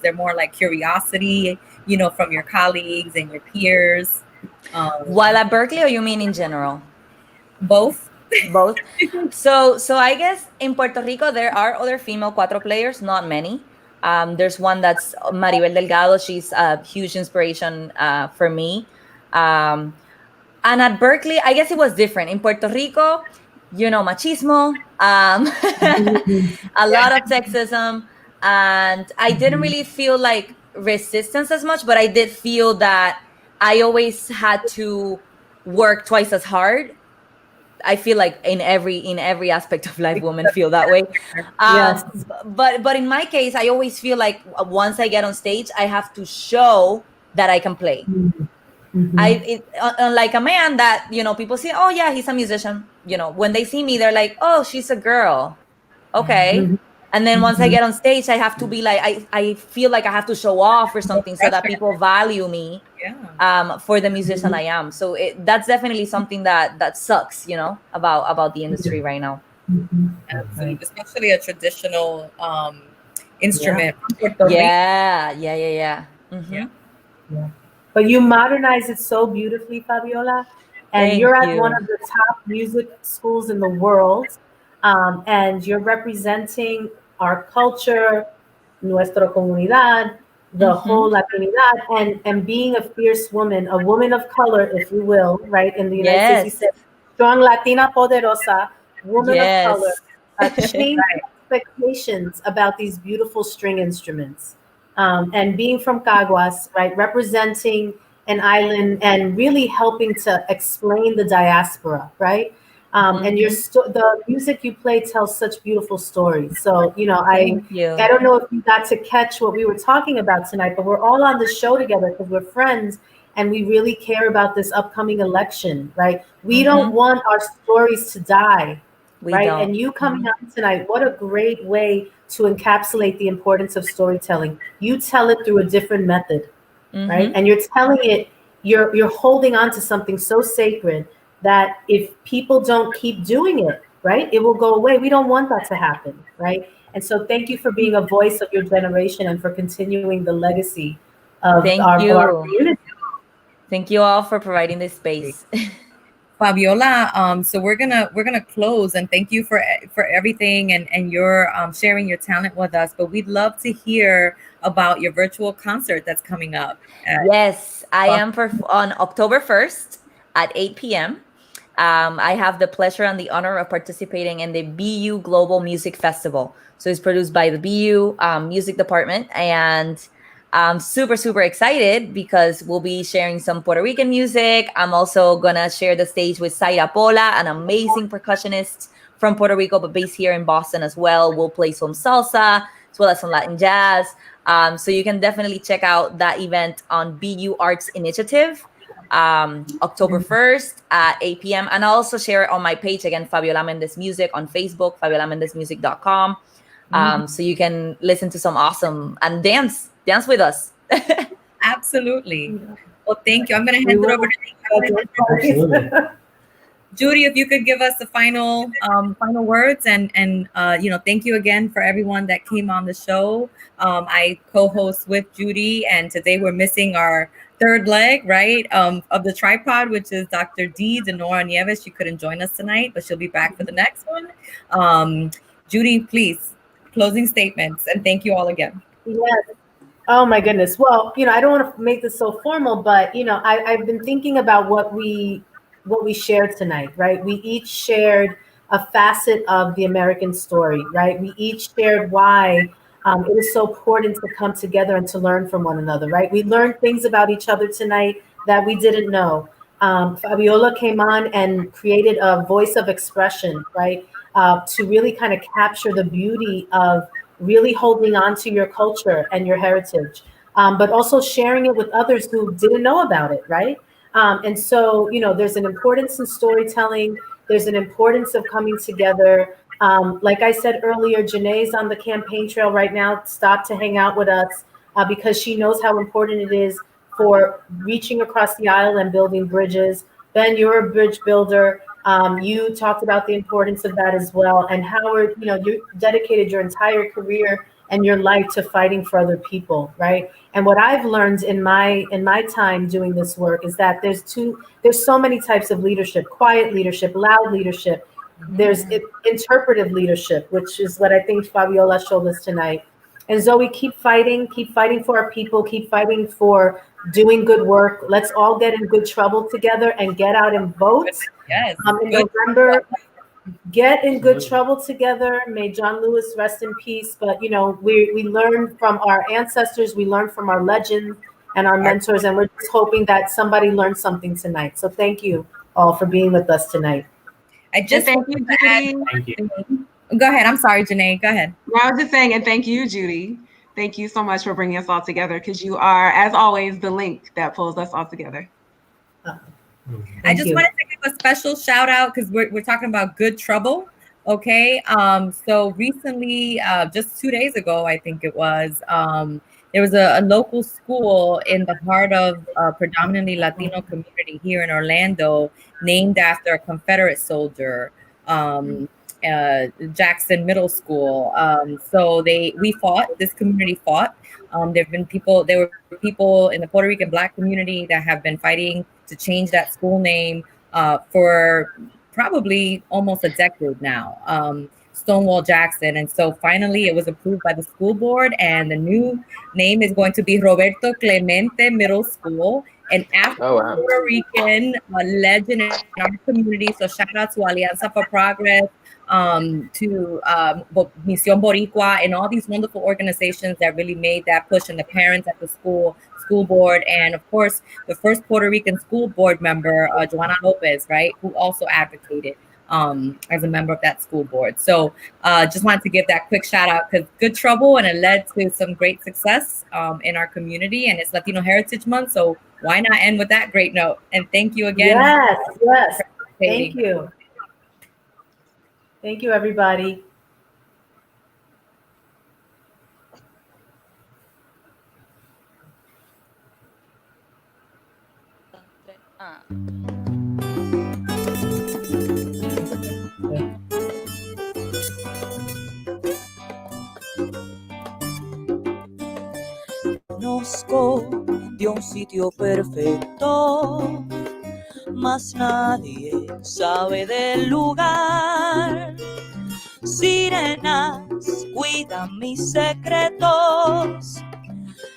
there more like curiosity, from your colleagues and your peers? While at Berkeley, or you mean in general? Both. So I guess in Puerto Rico there are other female cuatro players, not many. There's one that's Maribel Delgado. She's a huge inspiration for me. And at Berkeley, I guess it was different. In Puerto Rico, machismo, a lot of sexism, and I didn't really feel like resistance as much, but I did feel that I always had to work twice as hard. I feel like in every aspect of life, women feel that way. Yes. But in my case, I always feel like once I get on stage, I have to show that I can play. Unlike a man that, people say, oh yeah, he's a musician. When they see me, they're like, oh, she's a girl. Okay. And then once I get on stage, I have to be like, I feel like I have to show off or something so that people value me for the musician I am. So that's definitely something that sucks, about the industry right now. Absolutely. Especially a traditional instrument. Yeah. But you modernize it so beautifully, Fabiola. And you're at one of the top music schools in the world. And you're representing our culture, nuestra comunidad, the whole Latinidad, and being a fierce woman, a woman of color, if you will, right? In the United States, you said, strong Latina poderosa, woman of color, change expectations about these beautiful string instruments. And being from Caguas, right, representing an island and really helping to explain the diaspora, right? And the music you play tells such beautiful stories. So, I don't know if you got to catch what we were talking about tonight, but we're all on the show together because we're friends and we really care about this upcoming election, right? We don't want our stories to die, right? Don't. And you coming out tonight, what a great way to encapsulate the importance of storytelling. You tell it through a different method, right? And you're telling it, you're holding on to something so sacred that if people don't keep doing it, right, it will go away. We don't want that to happen, right? And so thank you for being a voice of your generation and for continuing the legacy of our community. Thank you all for providing this space. Fabiola, so we're gonna close, and thank you for everything and your sharing your talent with us. But we'd love to hear about your virtual concert that's coming up. Yes, I am on October 1st at 8 p.m. I have the pleasure and the honor of participating in the BU Global Music Festival. So it's produced by the BU Music Department, and I'm super, super excited because we'll be sharing some Puerto Rican music. I'm also gonna share the stage with Zaira Pola, an amazing percussionist from Puerto Rico, but based here in Boston as well. We'll play some salsa as well as some Latin jazz. So you can definitely check out that event on BU Arts Initiative. October 1st at 8 p.m. And I'll also share it on my page, again, Fabiola Mendez Music on Facebook, FabiolaMendezMusic.com. So you can listen to some awesome and dance with us. Absolutely. Well, thank you. I'm going to hand it over to you. Judy, if you could give us the final words and thank you again for everyone that came on the show. I co-host with Judy, and today we're missing our third leg, right, of the tripod, which is Dr. D. Denora Nieves. She couldn't join us tonight, but she'll be back for the next one. Judy, please, closing statements, and thank you all again. Yes. Oh my goodness. Well, I don't want to make this so formal, but I've been thinking about what we shared tonight, right? We each shared a facet of the American story, right? We each shared why it is so important to come together and to learn from one another, right? We learned things about each other tonight that we didn't know. Fabiola came on and created a voice of expression, right? To really kind of capture the beauty of really holding on to your culture and your heritage, but also sharing it with others who didn't know about it, right? And so, there's an importance in storytelling. There's an importance of coming together. Like I said earlier, Jennä's on the campaign trail right now, stopped to hang out with us because she knows how important it is for reaching across the aisle and building bridges. Ben, you're a bridge builder. You talked about the importance of that as well, and Howard, you dedicated your entire career and your life to fighting for other people, right? And what I've learned in my time doing this work is that there's so many types of leadership: quiet leadership, loud leadership. There's interpretive leadership, which is what I think Fabiola showed us tonight. And Zoe, keep fighting for our people, keep fighting for doing good work. Let's all get in good trouble together and get out and vote. Yes. In November, get in good trouble together. May John Lewis rest in peace. But we learn from our ancestors, we learn from our legends and our mentors, and we're just hoping that somebody learned something tonight. So thank you all for being with us tonight. Thank you, Judy. Thank you. Go ahead. I'm sorry, Jennä. Go ahead. I was just saying, and thank you, Judy. Thank you so much for bringing us all together, because you are, as always, the link that pulls us all together. I just wanted to give a special shout out because we're talking about good trouble. Okay. So recently, just 2 days ago, I think it was, there was a local school in the heart of a predominantly Latino community here in Orlando, named after a Confederate soldier, Jackson Middle School. So this community fought. There were people in the Puerto Rican Black community that have been fighting to change that school name for probably almost a decade now. Stonewall Jackson. And so finally it was approved by the school board, and the new name is going to be Roberto Clemente Middle School, an Afro-Puerto Rican legend in our community. So shout out to Alianza for Progress, to Misión Boricua, and all these wonderful organizations that really made that push, and the parents at the school board, and of course the first Puerto Rican school board member, Joanna Lopez, right, who also advocated as a member of that school board. So just wanted to give that quick shout out, because good trouble, and it led to some great success in our community, and it's Latino Heritage Month, so why not end with that great note? And thank you again. Yes. Thank you. Thank you, everybody. Conozco de un sitio perfecto, mas nadie sabe del lugar. Sirenas cuidan mis secretos,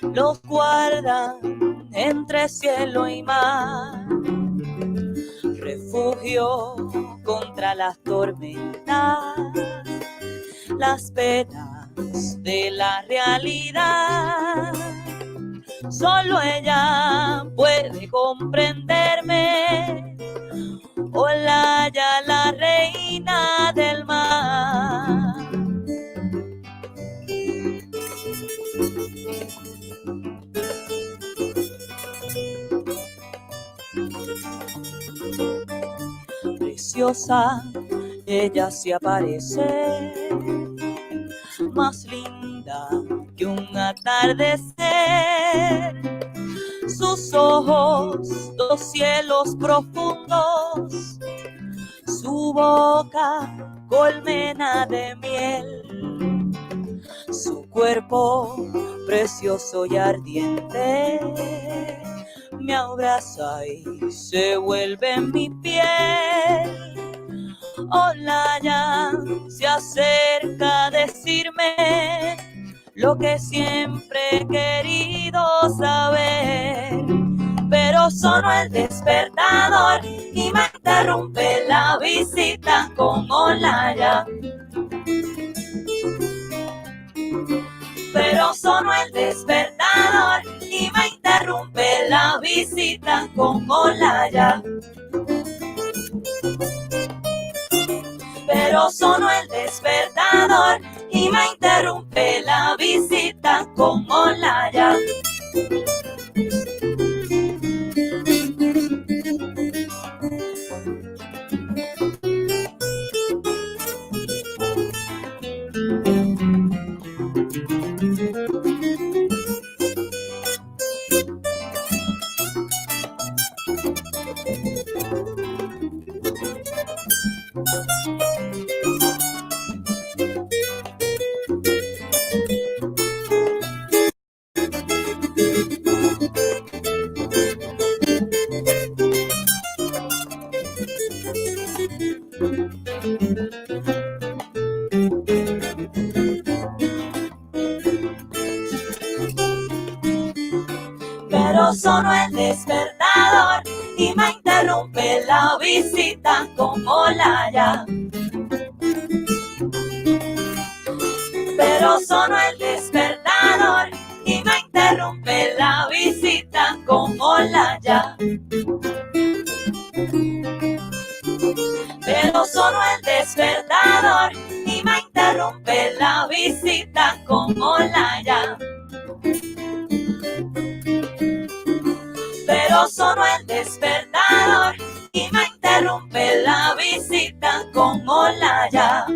los guardan entre cielo y mar. Refugio contra las tormentas, las penas de la realidad. Solo ella puede comprenderme. Olaya, la reina del mar. Preciosa, ella se aparece, más linda que un atardecer. Sus ojos, dos cielos profundos, su boca, colmena de miel, su cuerpo, precioso y ardiente, me abraza y se vuelve mi piel. Olaya se acerca a decirme lo que siempre he querido saber. Pero sonó el despertador y me interrumpe la visita con hola ya. Pero sonó el despertador y me interrumpe la visita con hola ya. Pero sonó el despertador y me interrumpe la visita con hola ya. Pero sonó el despertador y me interrumpe la visita con hola ya. Pero sonó el despertador y me interrumpe la visita con hola ya. Pero sonó el despertador y me interrumpe la visita con hola ya. Pero sonó el despertador y me interrumpe la visita con hola ya.